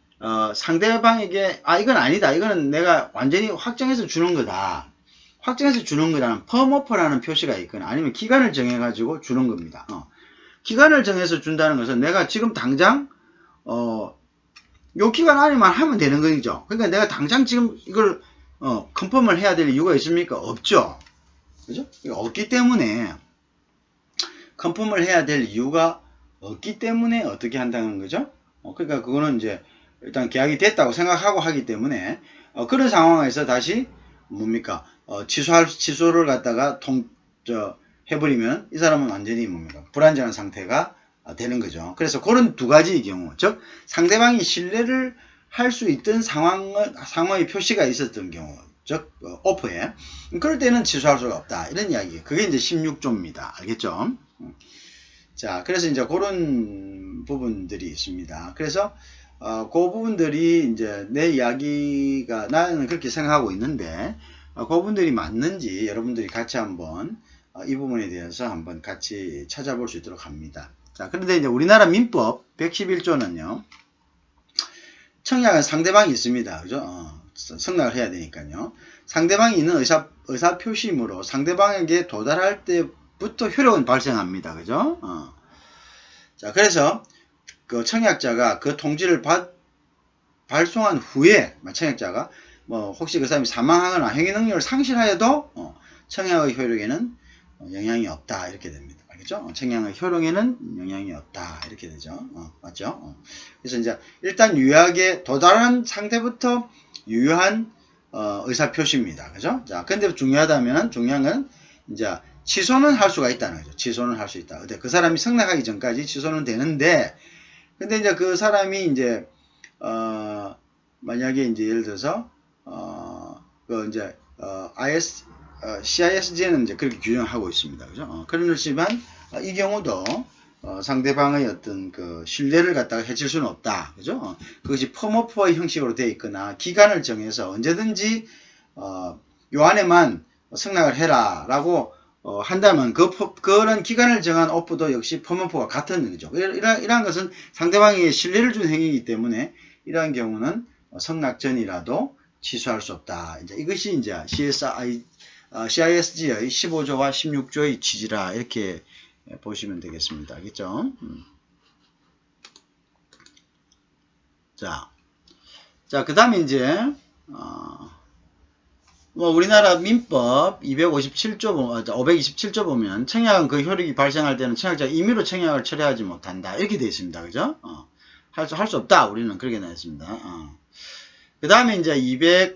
상대방에게 이건 아니다. 이거는 내가 완전히 확정해서 주는 거다. 확정해서 주는 거라는 펌오퍼라는 표시가 있거나 아니면 기간을 정해가지고 주는 겁니다. 기간을 정해서 준다는 것은 내가 지금 당장 요 기간 안에만 하면 되는 거죠. 그러니까 내가 당장 지금 이걸 컨펌을 해야 될 이유가 있습니까? 없죠. 그죠? 없기 때문에 컨펌을 해야 될 이유가 없기 때문에 어떻게 한다는 거죠? 그러니까 그거는 이제 일단 계약이 됐다고 생각하고 하기 때문에 그런 상황에서 다시 뭡니까? 취소를 갖다가 해버리면 이 사람은 완전히 뭡니까? 불안정한 상태가 되는 거죠. 그래서 그런 두 가지의 경우, 즉 상대방이 신뢰를 할 수 있던 상황의 표시가 있었던 경우, 즉 오퍼에 그럴 때는 취소할 수가 없다 이런 이야기. 그게 이제 16조입니다. 알겠죠? 자, 그래서 이제 그런 부분들이 있습니다. 그래서 그 부분들이 이제 내 이야기가 나는 그렇게 생각하고 있는데 그 부분들이 맞는지 여러분들이 같이 한번 이 부분에 대해서 한번 같이 찾아볼 수 있도록 합니다. 자, 그런데 이제 우리나라 민법 111조는요. 청약은 상대방이 있습니다. 그죠? 승낙을 해야 되니까요. 상대방이 있는 의사 표시이므로 상대방에게 도달할 때부터 효력은 발생합니다. 그죠? 자, 그래서 그 청약자가 그 통지를 발송한 후에 청약자가 혹시 그 사람이 사망하거나 행위 능력을 상실하여도 청약의 효력에는 영향이 없다 이렇게 됩니다. 알겠죠? 청약의 효력에는 영향이 없다 이렇게 되죠. 맞죠? 그래서 이제 일단 유효하게 도달한 상태부터 유효한 의사 표시입니다. 그죠? 자, 근데 중요한 건 이제 취소는 할 수가 있다는 거죠. 취소는 할 수 있다. 근데 그 사람이 승낙하기 전까지 취소는 되는데, 근데 이제 그 사람이 이제 만약에 이제 예를 들어서 CISG는 이제 그렇게 규정하고 있습니다. 그죠? 그렇지만 이 경우도 상대방의 어떤 그 신뢰를 갖다가 해칠 수는 없다. 그죠? 그것이 펌오퍼의 형식으로 되어 있거나 기간을 정해서 언제든지 요 안에만 승낙을 해라 라고 한다면 그런 기간을 정한 오퍼도 역시 펌오퍼가 같은 거죠. 이러한 것은 상대방에게 신뢰를 준 행위이기 때문에 이러한 경우는 승낙 전이라도 취소할 수 없다. 이제 이것이 이제 CISG의 15조와 16조의 취지라 이렇게 보시면 되겠습니다. 알겠죠? 자, 그 다음에 이제 우리나라 민법 527조 보면 청약은 그 효력이 발생할 때는 청약자가 임의로 청약을 철회하지 못한다 이렇게 되어 있습니다. 그죠? 할 수 없다. 우리는 그렇게 되어 있습니다. 그 다음에 이제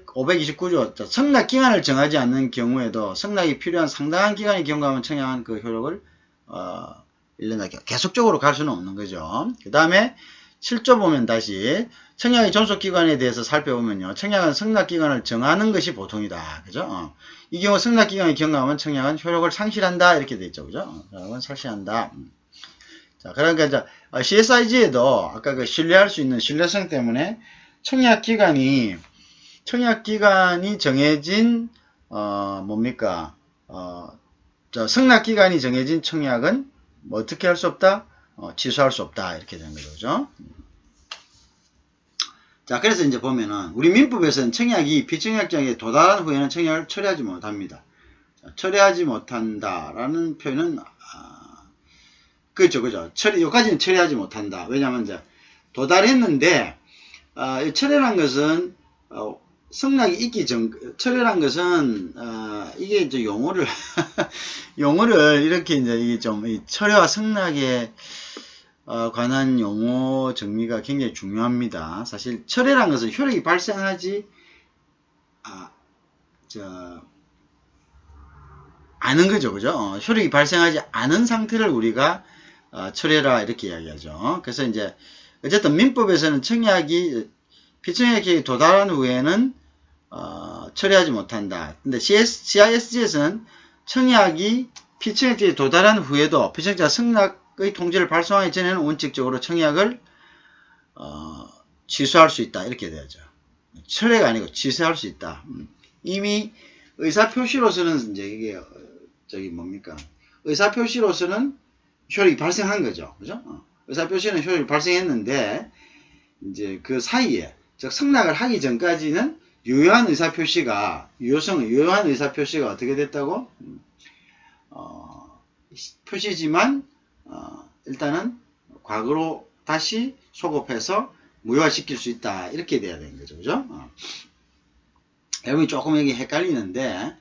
529조 승낙 기간을 정하지 않는 경우에도 승낙이 필요한 상당한 기간이 경과하면 청약한 그 효력을 1년 계속적으로 갈 수는 없는 거죠. 그 다음에 7조 보면 다시 청약의 존속기간에 대해서 살펴보면요. 청약은 승낙기간을 정하는 것이 보통이다. 그죠? 이 경우 승낙기간이 경과하면 청약은 효력을 상실한다. 이렇게 되어 있죠. 그죠? 효력은 상실한다. 자, 그러니까 이제 CSIG에도 아까 그 신뢰할 수 있는 신뢰성 때문에 청약기간이 정해진 승낙기간이 정해진 청약은 뭐 어떻게 할 수 없다? 취소할 수 없다. 이렇게 되는 거죠. 자, 그래서 이제 보면은, 우리 민법에서는 청약이 비청약장에 도달한 후에는 청약을 처리하지 못합니다. 자, 처리하지 못한다라는 표현은, 그죠. 여기까지는 처리하지 못한다. 왜냐면 이제, 도달했는데, 처리란 것은, 승낙이 있기 처리란 것은, 이게 이제 용어를 이렇게 이제 이게 좀, 처리와 승낙에, 관한 용어 정리가 굉장히 중요합니다. 사실, 철회란 것은 효력이 발생하지, 않은 거죠. 그죠? 효력이 발생하지 않은 상태를 우리가, 철회라 이렇게 이야기하죠. 그래서 이제, 어쨌든 민법에서는 비청약이 도달한 후에는, 처리하지 못한다. 근데 CISG에서는 청약이 비청약에 도달한 후에도 비청약자 승낙의 통지를 발송하기 전에는 원칙적으로 청약을 취소할 수 있다. 이렇게 되죠. 철회가 아니고 취소할 수 있다. 이미 의사표시로서는 이제 이게 저기 뭡니까? 의사표시로서는 효력이 발생한 거죠. 그죠? 의사표시는 효력이 발생했는데 이제 그 사이에 즉 승낙을 하기 전까지는 유효한 의사표시가 유효한 의사표시가 어떻게 됐다고? 표시지만 일단은 과거로 다시 소급해서 무효화시킬 수 있다 이렇게 돼야 되는 거죠. 그죠? 여러분이 조금 여기 헷갈리는데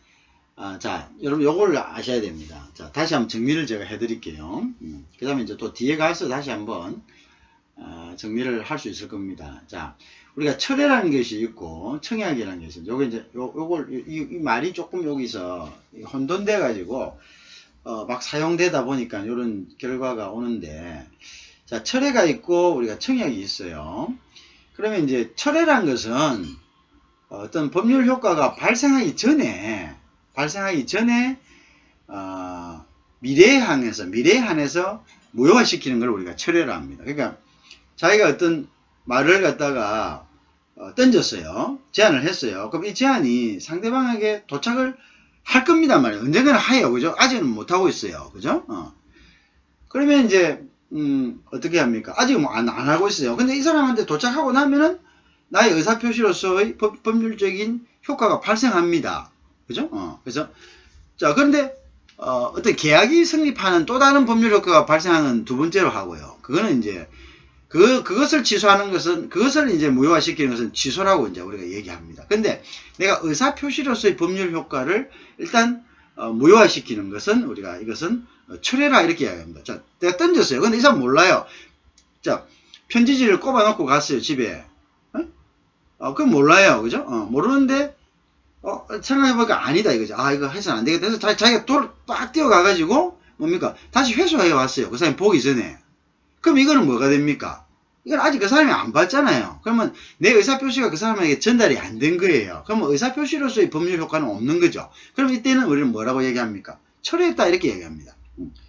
자 여러분 요걸 아셔야 됩니다. 자 다시 한번 정리를 제가 해드릴게요. 그 다음에 이제 또 뒤에 가서 다시 한번 정리를 할 수 있을 겁니다. 자 우리가 철회라는 것이 있고 청약이라는 것이 있고 요거 이제 요걸 이 말이 조금 여기서 혼돈돼 가지고 막 사용되다 보니까 이런 결과가 오는데 자 철회가 있고 우리가 청약이 있어요. 그러면 이제 철회란 것은 어떤 법률 효과가 발생하기 전에 미래에 한해서 무효화시키는 걸 우리가 철회라 합니다. 그러니까 자기가 어떤 말을 갖다가 던졌어요. 제안을 했어요. 그럼 이 제안이 상대방에게 도착을 할 겁니다 말이에요. 언젠가는 하요. 그죠? 아직은 못하고 있어요. 그죠? 그러면 이제 어떻게 합니까? 아직은 뭐 안 하고 있어요. 근데 이 사람한테 도착하고 나면은 나의 의사표시로서의 법률적인 효과가 발생합니다. 그죠? 그래서 자 그런데 어떤 계약이 성립하는 또 다른 법률 효과가 발생하는 두 번째로 하고요. 그거는 이제 그것을 취소하는 것은 그것을 이제 무효화시키는 것은 취소라고 이제 우리가 얘기합니다. 근데 내가 의사표시로서의 법률 효과를 일단 무효화시키는 것은 우리가 이것은 철회라 이렇게 이야기합니다. 자, 내가 던졌어요. 근데 이 사람 몰라요. 자, 편지지를 꼽아놓고 갔어요 집에. 그건 몰라요, 그죠? 모르는데 생각해보니까 아니다 이거죠. 이거 해서는 안 되겠다 해서 자기가 돌을 딱 뛰어가가지고 뭡니까? 다시 회수해 왔어요. 그 사람이 보기 전에. 그럼 이거는 뭐가 됩니까? 이건 아직 그 사람이 안 봤잖아요. 그러면 내 의사표시가 그 사람에게 전달이 안 된 거예요. 그러면 의사표시로서의 법률 효과는 없는 거죠. 그럼 이때는 우리는 뭐라고 얘기합니까? 철회했다 이렇게 얘기합니다.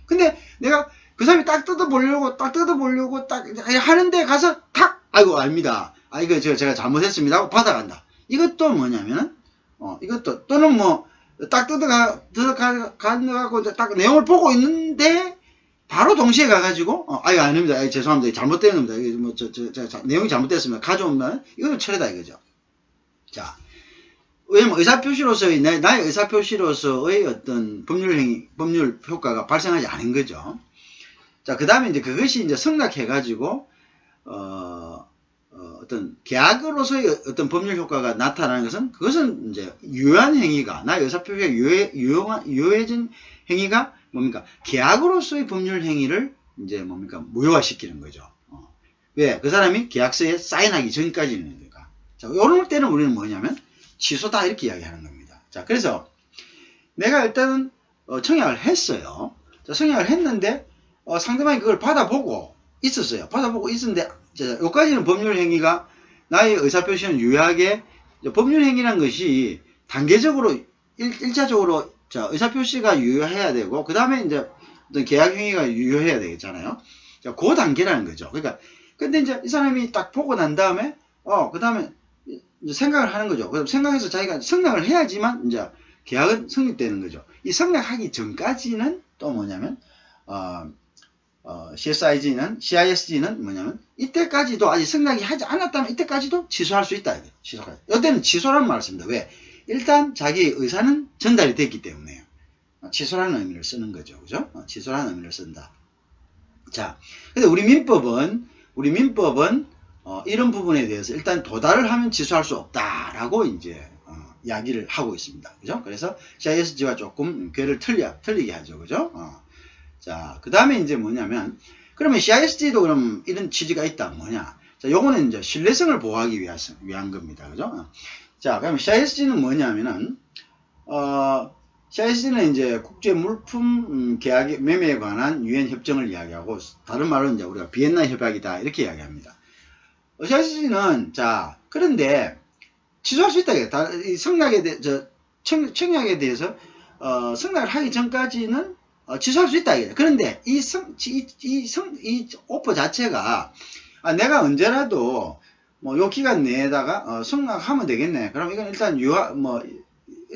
근데 내가 그 사람이 딱 뜯어보려고 딱 하는데 가서 탁! 아이고 아닙니다. 이거 제가 잘못했습니다 하고 받아간다. 이것도 뭐냐면은 이것도 또는 뭐 딱 뜯어가고 딱 내용을 보고 있는데 바로 동시에 가가지고 이거 아닙니다. 죄송합니다. 잘못된 겁니다. 이거 뭐 내용이 잘못됐습니다. 가져오면 이거는 철회다 이거죠. 자, 왜냐면 의사표시로서의 나의 의사표시로서의 어떤 법률 효과가 발생하지 않은 거죠. 자, 그 다음에 이제 그것이 이제 성락해가지고 어떤 계약으로서의 어떤 법률 효과가 나타나는 것은 그것은 이제 유효한 행위가 나의 의사표시가 유효해진 행위가 뭡니까? 계약으로서의 법률 행위를 이제 뭡니까? 무효화시키는 거죠. 왜? 그 사람이 계약서에 사인하기 전까지는 거니까. 자, 이럴 때는 우리는 뭐냐면 취소다 이렇게 이야기하는 겁니다. 자, 그래서 내가 일단은 청약을 했어요. 자, 청약을 했는데 상대방이 그걸 받아보고 있었어요. 받아보고 있었는데 여기까지는 법률 행위가 나의 의사표시는 유효하게 법률 행위란 것이 단계적으로 1차적으로 자, 의사표시가 유효해야 되고 그 다음에 이제 어떤 계약 행위가 유효해야 되겠잖아요. 자, 그 단계라는 거죠. 그러니까 근데 이제 이 사람이 딱 보고 난 다음에 그 다음에 생각을 하는 거죠. 그럼 생각해서 자기가 성락을 해야지만 이제 계약은 성립되는 거죠. 이 성락하기 전까지는 또 뭐냐면 CISG는 뭐냐면 이때까지도 아직 성락이 하지 않았다면 이때까지도 취소할 수 있다. 취소까지. 이때는 취소라는 말을 씁니다. 왜? 일단 자기의 의사는 전달이 됐기 때문에요. 취소라는 의미를 쓰는 거죠. 그죠? 취소라는 의미를 쓴다. 자, 근데 우리 민법은 이런 부분에 대해서 일단 도달을 하면 취소할 수 없다라고 이제 이야기를 하고 있습니다. 그죠? 그래서 CISG와 조금 궤를 틀리게 하죠. 그죠? 자, 그 다음에 이제 뭐냐면, 그러면 CISG도 그럼 이런 취지가 있다. 뭐냐? 자, 요거는 이제 신뢰성을 보호하기 위한 겁니다. 그죠? 자, 그럼 CISG는 뭐냐면은, CISG는 이제 국제 물품 계약 매매에 관한 유엔 협정을 이야기하고, 다른 말로 이제 우리가 비엔나 협약이다. 이렇게 이야기합니다. CISG는, 자, 그런데 취소할 수 있다. 이 성락에 청약에 대해서, 성락을 하기 전까지는 취소할 수 있다. 그런데 이 오퍼 자체가 내가 언제라도 요 기간 내에다가 성락하면 되겠네. 그럼 이건 일단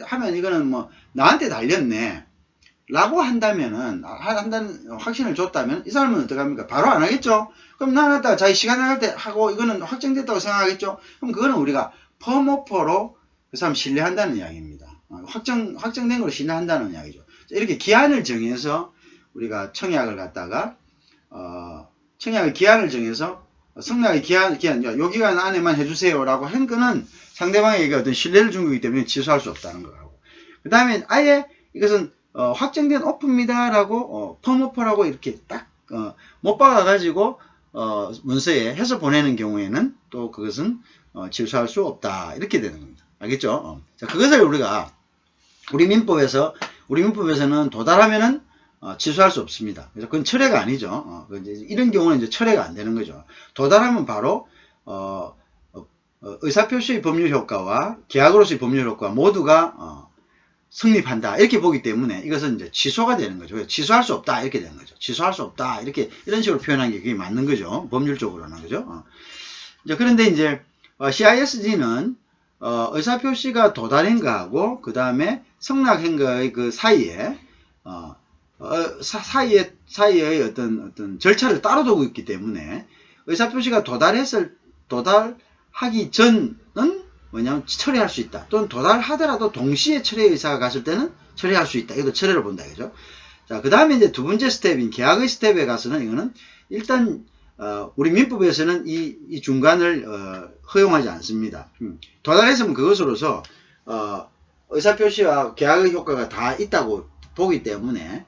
하면 이거는 뭐 나한테 달렸네 라고 한다면은 한다는 확신을 줬다면 이 사람은 어떡합니까? 바로 안 하겠죠? 그럼 나갔다가 자기 시간 나갈 때 하고 이거는 확정됐다고 생각하겠죠? 그럼 그거는 우리가 펌오퍼로 그 사람 신뢰한다는 이야기입니다. 확정된 걸 신뢰한다는 이야기죠. 이렇게 기한을 정해서 우리가 청약을 갖다가 청약의 기한을 정해서 승낙의 기한 요 기간 안에만 해주세요라고 한 거는 상대방에게 어떤 신뢰를 준 거기 때문에 취소할 수 없다는 거라고. 그 다음에 아예 이것은 확정된 오프입니다라고 펌오퍼라고 이렇게 딱 못 박아가지고 문서에 해서 보내는 경우에는 또 그것은 취소할 수 없다 이렇게 되는 겁니다. 알겠죠? 자, 그것을 우리가 우리 민법에서는 도달하면은 취소할 수 없습니다. 그래서 그건 철회가 아니죠. 이런 경우는 이제 철회가 안 되는 거죠. 도달하면 바로 의사표시의 법률 효과와 계약으로서의 법률 효과 모두가 성립한다 이렇게 보기 때문에 이것은 이제 취소가 되는 거죠. 취소할 수 없다 이렇게 되는 거죠. 취소할 수 없다 이렇게 이런 식으로 표현한 게 그게 맞는 거죠. 법률적으로는 그죠. 이제 그런데 이제 CISG는 의사표시가 도달한 거하고 그 다음에 성낙한 거의 그 사이에 사이의 어떤 절차를 따로 두고 있기 때문에 의사표시가 도달하기 전은 뭐냐면 처리할 수 있다. 또는 도달하더라도 동시에 처리 의사가 갔을 때는 처리할 수 있다. 이것도 처리를 본다. 그죠? 자, 그 다음에 이제 두 번째 스텝인 계약의 스텝에 가서는 이거는 일단 우리 민법에서는 이 중간을 허용하지 않습니다. 도달했으면 그것으로서 의사표시와 계약의 효과가 다 있다고 보기 때문에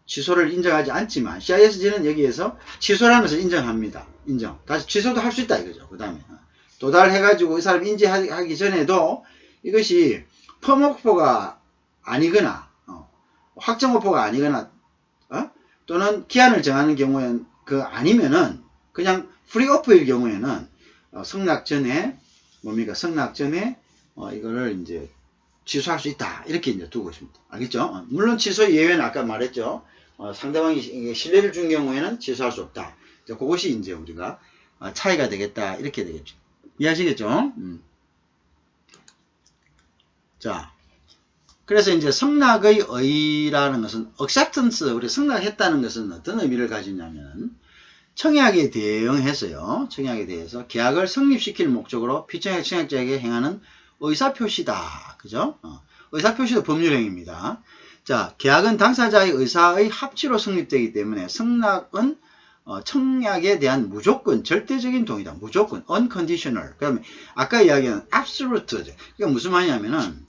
취소를 인정하지 않지만 CISG는 여기에서 취소라는 것을 인정합니다. 다시 취소도 할 수 있다 이거죠. 그 다음에 도달해가지고 이 사람이 인지하기 전에도 이것이 펌오퍼가 아니거나 확정오퍼가 아니거나 또는 기한을 정하는 경우에는 아니면은 그냥 프리오퍼일 경우에는 성낙 전에 이거를 이제 취소할 수 있다 이렇게 이제 두고 있습니다. 알겠죠? 물론 취소 예외는 아까 말했죠. 상대방이 신뢰를 준 경우에는 취소할 수 없다. 그것이 이제 우리가 차이가 되겠다 이렇게 되겠죠. 이해하시겠죠? 자, 그래서 이제 성낙의 의라는 것은 acceptance, 우리 성낙했다는 것은 어떤 의미를 가지냐면 청약에 대응해서요. 청약에 대해서 계약을 성립시킬 목적으로 피청약 청약자에게 행하는 의사표시다. 그죠? 의사표시도 법률행위입니다. 자, 계약은 당사자의 의사의 합치로 성립되기 때문에 성낙은 청약에 대한 무조건, 절대적인 동의다. 무조건, unconditional. 그러면 아까 이야기한 absolute. 그러니까 무슨 말이냐면은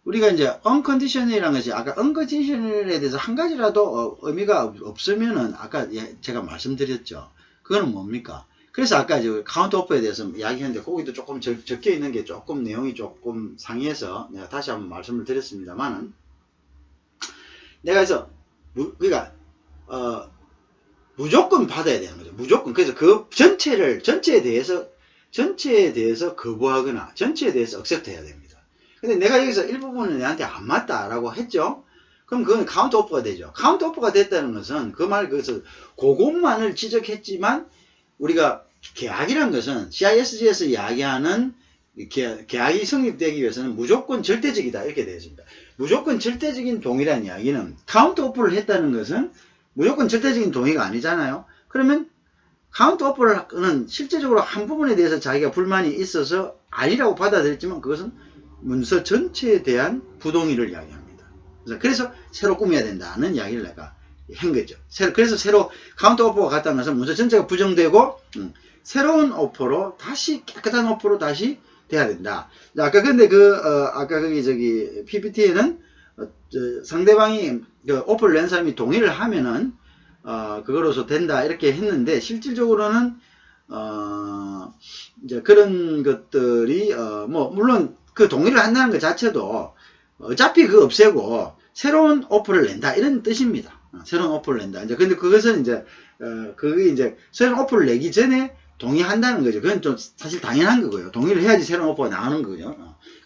우리가 이제 unconditional이라는 것이 아까 unconditional에 대해서 한 가지라도 의미가 없으면은 아까 제가 말씀드렸죠. 그거는 뭡니까? 그래서 아까 저 카운트 오퍼에 대해서 이야기했는데 거기도 조금 적혀 있는 게 조금 내용이 조금 상해서 내가 다시 한번 말씀을 드렸습니다만은 내가 그래서 그러니까 무조건 받아야 되는 거죠. 무조건. 그래서 그 전체에 대해서 거부하거나 전체에 대해서 accept 해야 됩니다. 근데 내가 여기서 일부분은 내한테 안 맞다라고 했죠. 그럼 그건 카운트 오퍼가 되죠. 카운트 오퍼가 됐다는 것은 그 말 그것을 그것만을 지적했지만 우리가 계약이란 것은 CISG에서 이야기하는 계약이 성립되기 위해서는 무조건 절대적이다 이렇게 되어 있습니다. 무조건 절대적인 동의라는 이야기는 카운트 오퍼를 했다는 것은 무조건 절대적인 동의가 아니잖아요. 그러면 카운트 오퍼는 실제적으로 한 부분에 대해서 자기가 불만이 있어서 아니라고 받아들였지만 그것은 문서 전체에 대한 부동의를 이야기합니다. 그래서 새로 꾸며야 된다는 이야기를 내가 한 거죠. 그래서 새로 카운트 오퍼가 갔다는 것은 문서 전체가 부정되고 새로운 오퍼로 다시 깨끗한 오퍼로 다시 돼야 된다. 아까 근데 아까 거기 PPT에는 상대방이 오퍼를 낸 사람이 동의를 하면은 그거로서 된다 이렇게 했는데 실질적으로는 이제 그런 것들이 뭐 물론 그 동의를 한다는 것 자체도 어차피 그거 없애고 새로운 오퍼를 낸다 이런 뜻입니다. 새로운 오퍼를 낸다. 이제 근데 그것은 이제 그게 이제 새로운 오퍼를 내기 전에 동의한다는 거죠. 그건 좀 사실 당연한 거고요. 동의를 해야지 새로운 오퍼가 나오는 거죠.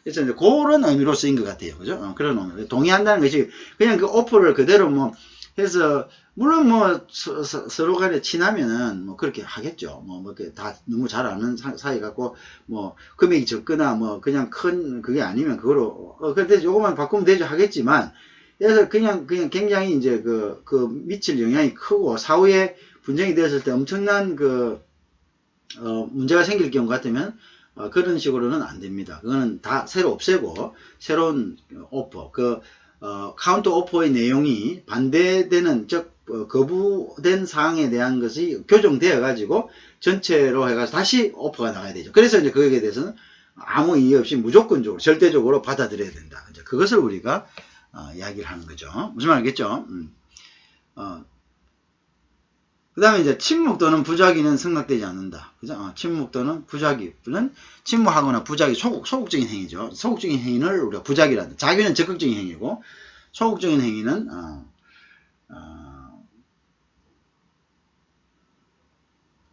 그래서 이제 그런 의미로 쓰인 것 같아요. 그죠? 그런 의미. 동의한다는 것이 그냥 그 오퍼를 그대로 뭐 해서 물론 뭐 서로 간에 친하면은 뭐 그렇게 하겠죠. 뭐 다 너무 잘 아는 사이 갖고 뭐 금액이 적거나 뭐 그냥 큰 그게 아니면 그거로 근데 요거만 바꾸면 되죠 하겠지만, 그래서 그냥 굉장히 이제 그 미칠 영향이 크고 사후에 분쟁이 되었을 때 엄청난 문제가 생길 경우 같으면 그런 식으로는 안 됩니다. 그거는 다 새로 없애고 새로운 오퍼, 카운터 오퍼의 내용이 반대되는, 즉 거부된 사항에 대한 것이 교정되어 가지고 전체로 해가지고 다시 오퍼가 나가야 되죠. 그래서 이제 거기에 대해서는 아무 이의 없이 무조건적으로 절대적으로 받아들여야 된다. 이제 그것을 우리가 이야기를 하는 거죠. 무슨 말 알겠죠? 그 다음에 이제 침묵 또는 부작위는 승낙되지 않는다. 그죠? 침묵 또는 부작위는 침묵하거나 부작위, 소극적인 행위죠. 소극적인 행위를 우리가 부작위란다. 자기는 적극적인 행위고, 소극적인 행위는,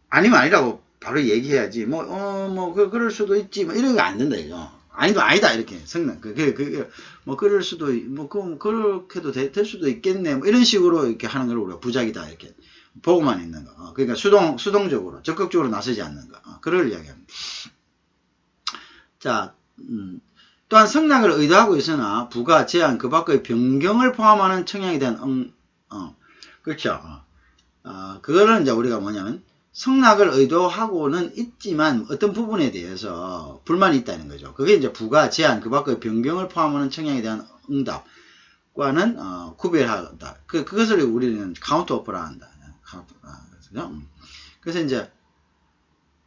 아니면 아니라고 바로 얘기해야지. 그럴 수도 있지. 뭐, 이런 거 안 된다, 이거. 아니다, 이렇게. 승낙. 그럴 수도, 그렇게도 될 수도 있겠네. 뭐, 이런 식으로 이렇게 하는 걸 우리가 부작위다, 이렇게. 보고만 있는 거. 그러니까 수동적으로, 적극적으로 나서지 않는 거. 그걸 이야기합니다. 자, 또한 승낙을 의도하고 있으나 부가, 제한, 그 밖의 변경을 포함하는 청약에 대한 그렇죠. 그거는 이제 우리가 뭐냐면, 승낙을 의도하고는 있지만 어떤 부분에 대해서 불만이 있다는 거죠. 그게 이제 부가, 제한, 그 밖의 변경을 포함하는 청약에 대한 응답과는 구별하다. 그것을 우리는 카운터 오퍼라 한다. 그래서 이제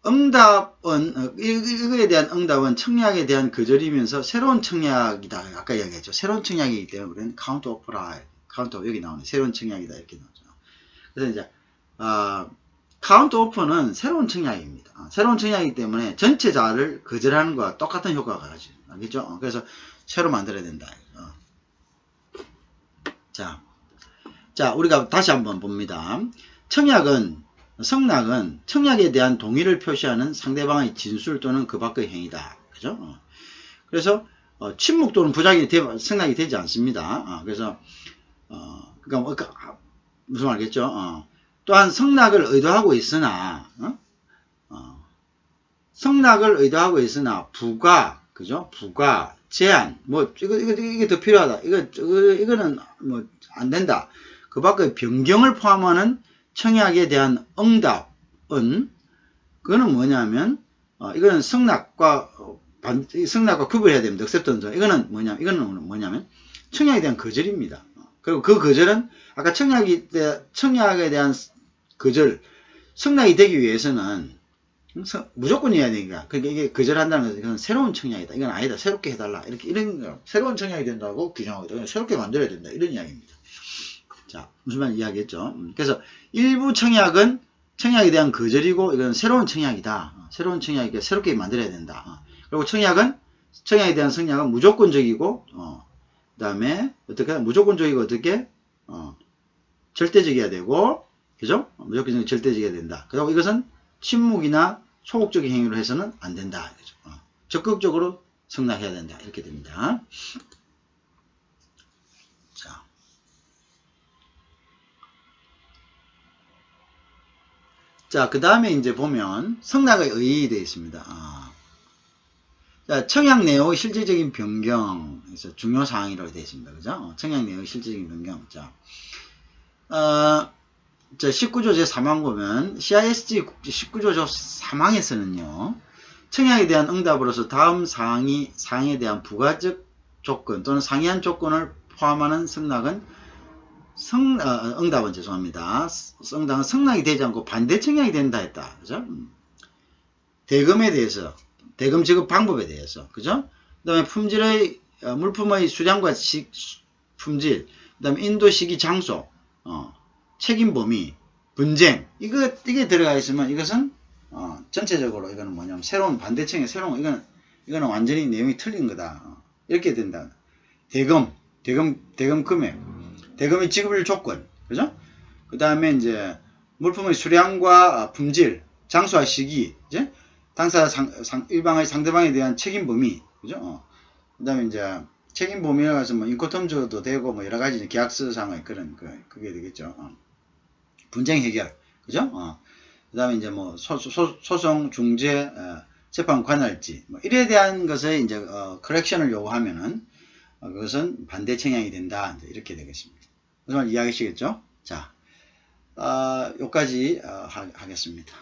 응답은, 이거에 대한 응답은 청약에 대한 거절이면서 새로운 청약이다. 아까 이야기했죠. 새로운 청약이기 때문에 우리는 카운터 오퍼라, 여기 나오네. 새로운 청약이다. 이렇게 나오죠. 그래서 이제, 카운터 오퍼는 새로운 청약입니다. 새로운 청약이기 때문에 전체자를 거절하는 것과 똑같은 효과가 가지고, 알겠죠? 그래서 새로 만들어야 된다. 자, 우리가 다시 한번 봅니다. 승낙은 청약에 대한 동의를 표시하는 상대방의 진술 또는 그 밖의 행위다. 그죠? 그래서, 침묵 또는 부작위 승낙이 되지 않습니다. 그래서, 무슨 말이겠죠? 또한 승낙을 의도하고 있으나, 부가, 그죠? 부가, 제한, 이게 더 필요하다. 이거는 안 된다. 그 밖의 변경을 포함하는 청약에 대한 응답은, 그거는 뭐냐면, 이거는 승낙과 구별해야 됩니다. acceptance. 이거는 뭐냐면, 청약에 대한 거절입니다. 그리고 그 거절은, 아까 청약에 대한 거절, 승낙이 되기 위해서는 무조건이어야 되니까. 그러니까 이게 거절한다는 것은 이건 새로운 청약이다. 이건 아니다. 새롭게 해달라. 이런 거. 새로운 청약이 된다고 규정하고 있다. 새롭게 만들어야 된다. 이런 이야기입니다. 자, 무슨 말 이야기했죠? 그래서 일부 청약은 청약에 대한 거절이고, 이건 새로운 청약이다. 새로운 청약이니까 새롭게 만들어야 된다. 그리고 청약에 대한 승낙은 무조건적이고, 그 다음에 무조건적이고 어떻게? 절대적이어야 되고, 그죠? 무조건적이고 절대적이어야 된다. 그리고 이것은 침묵이나 소극적인 행위로 해서는 안 된다. 그죠? 적극적으로 승낙해야 된다. 이렇게 됩니다. 자, 그 다음에 이제 보면 승낙의 의의 되어 있습니다. 자, 청약 내용의 실질적인 변경, 그래서 중요 사항이라고 되어 있습니다. 그죠? 청약 내용의 실질적인 변경. 자, 19조 제3항 보면 CISG 19조 제3항에서는요, 청약에 대한 응답으로서 다음 사항에 대한 부가적 조건 또는 상이한 조건을 포함하는 응답은 응답은 승낙이 되지 않고 반대 청약이 된다 했다. 그죠? 대금에 대해서, 대금 지급 방법에 대해서, 그죠? 그 다음에 물품의 수량과 품질, 그 다음에 인도 시기 장소, 책임 범위, 분쟁, 이게 들어가 있으면 이것은, 전체적으로 이거는 뭐냐면 반대청의 이거는 완전히 내용이 틀린 거다. 이렇게 된다. 대금 금액, 대금의 지급일 조건, 그죠? 그 다음에 이제 물품의 수량과 품질, 장소와 시기, 당사자 상대방에 대한 책임 범위, 그죠? 그 다음에 이제 책임 범위라고 해서 뭐 인코텀즈도 되고 뭐 여러 가지 계약서상의 그런 그게 되겠죠. 분쟁 해결, 그죠? 그 다음에 이제 뭐 소송 중재 재판 관할지 뭐 이에 대한 것에 이제 커렉션을 요구하면은 그것은 반대 청약이 된다, 이렇게 되겠습니다. 무슨 말 이해하시겠죠? 자, 여기까지 하겠습니다.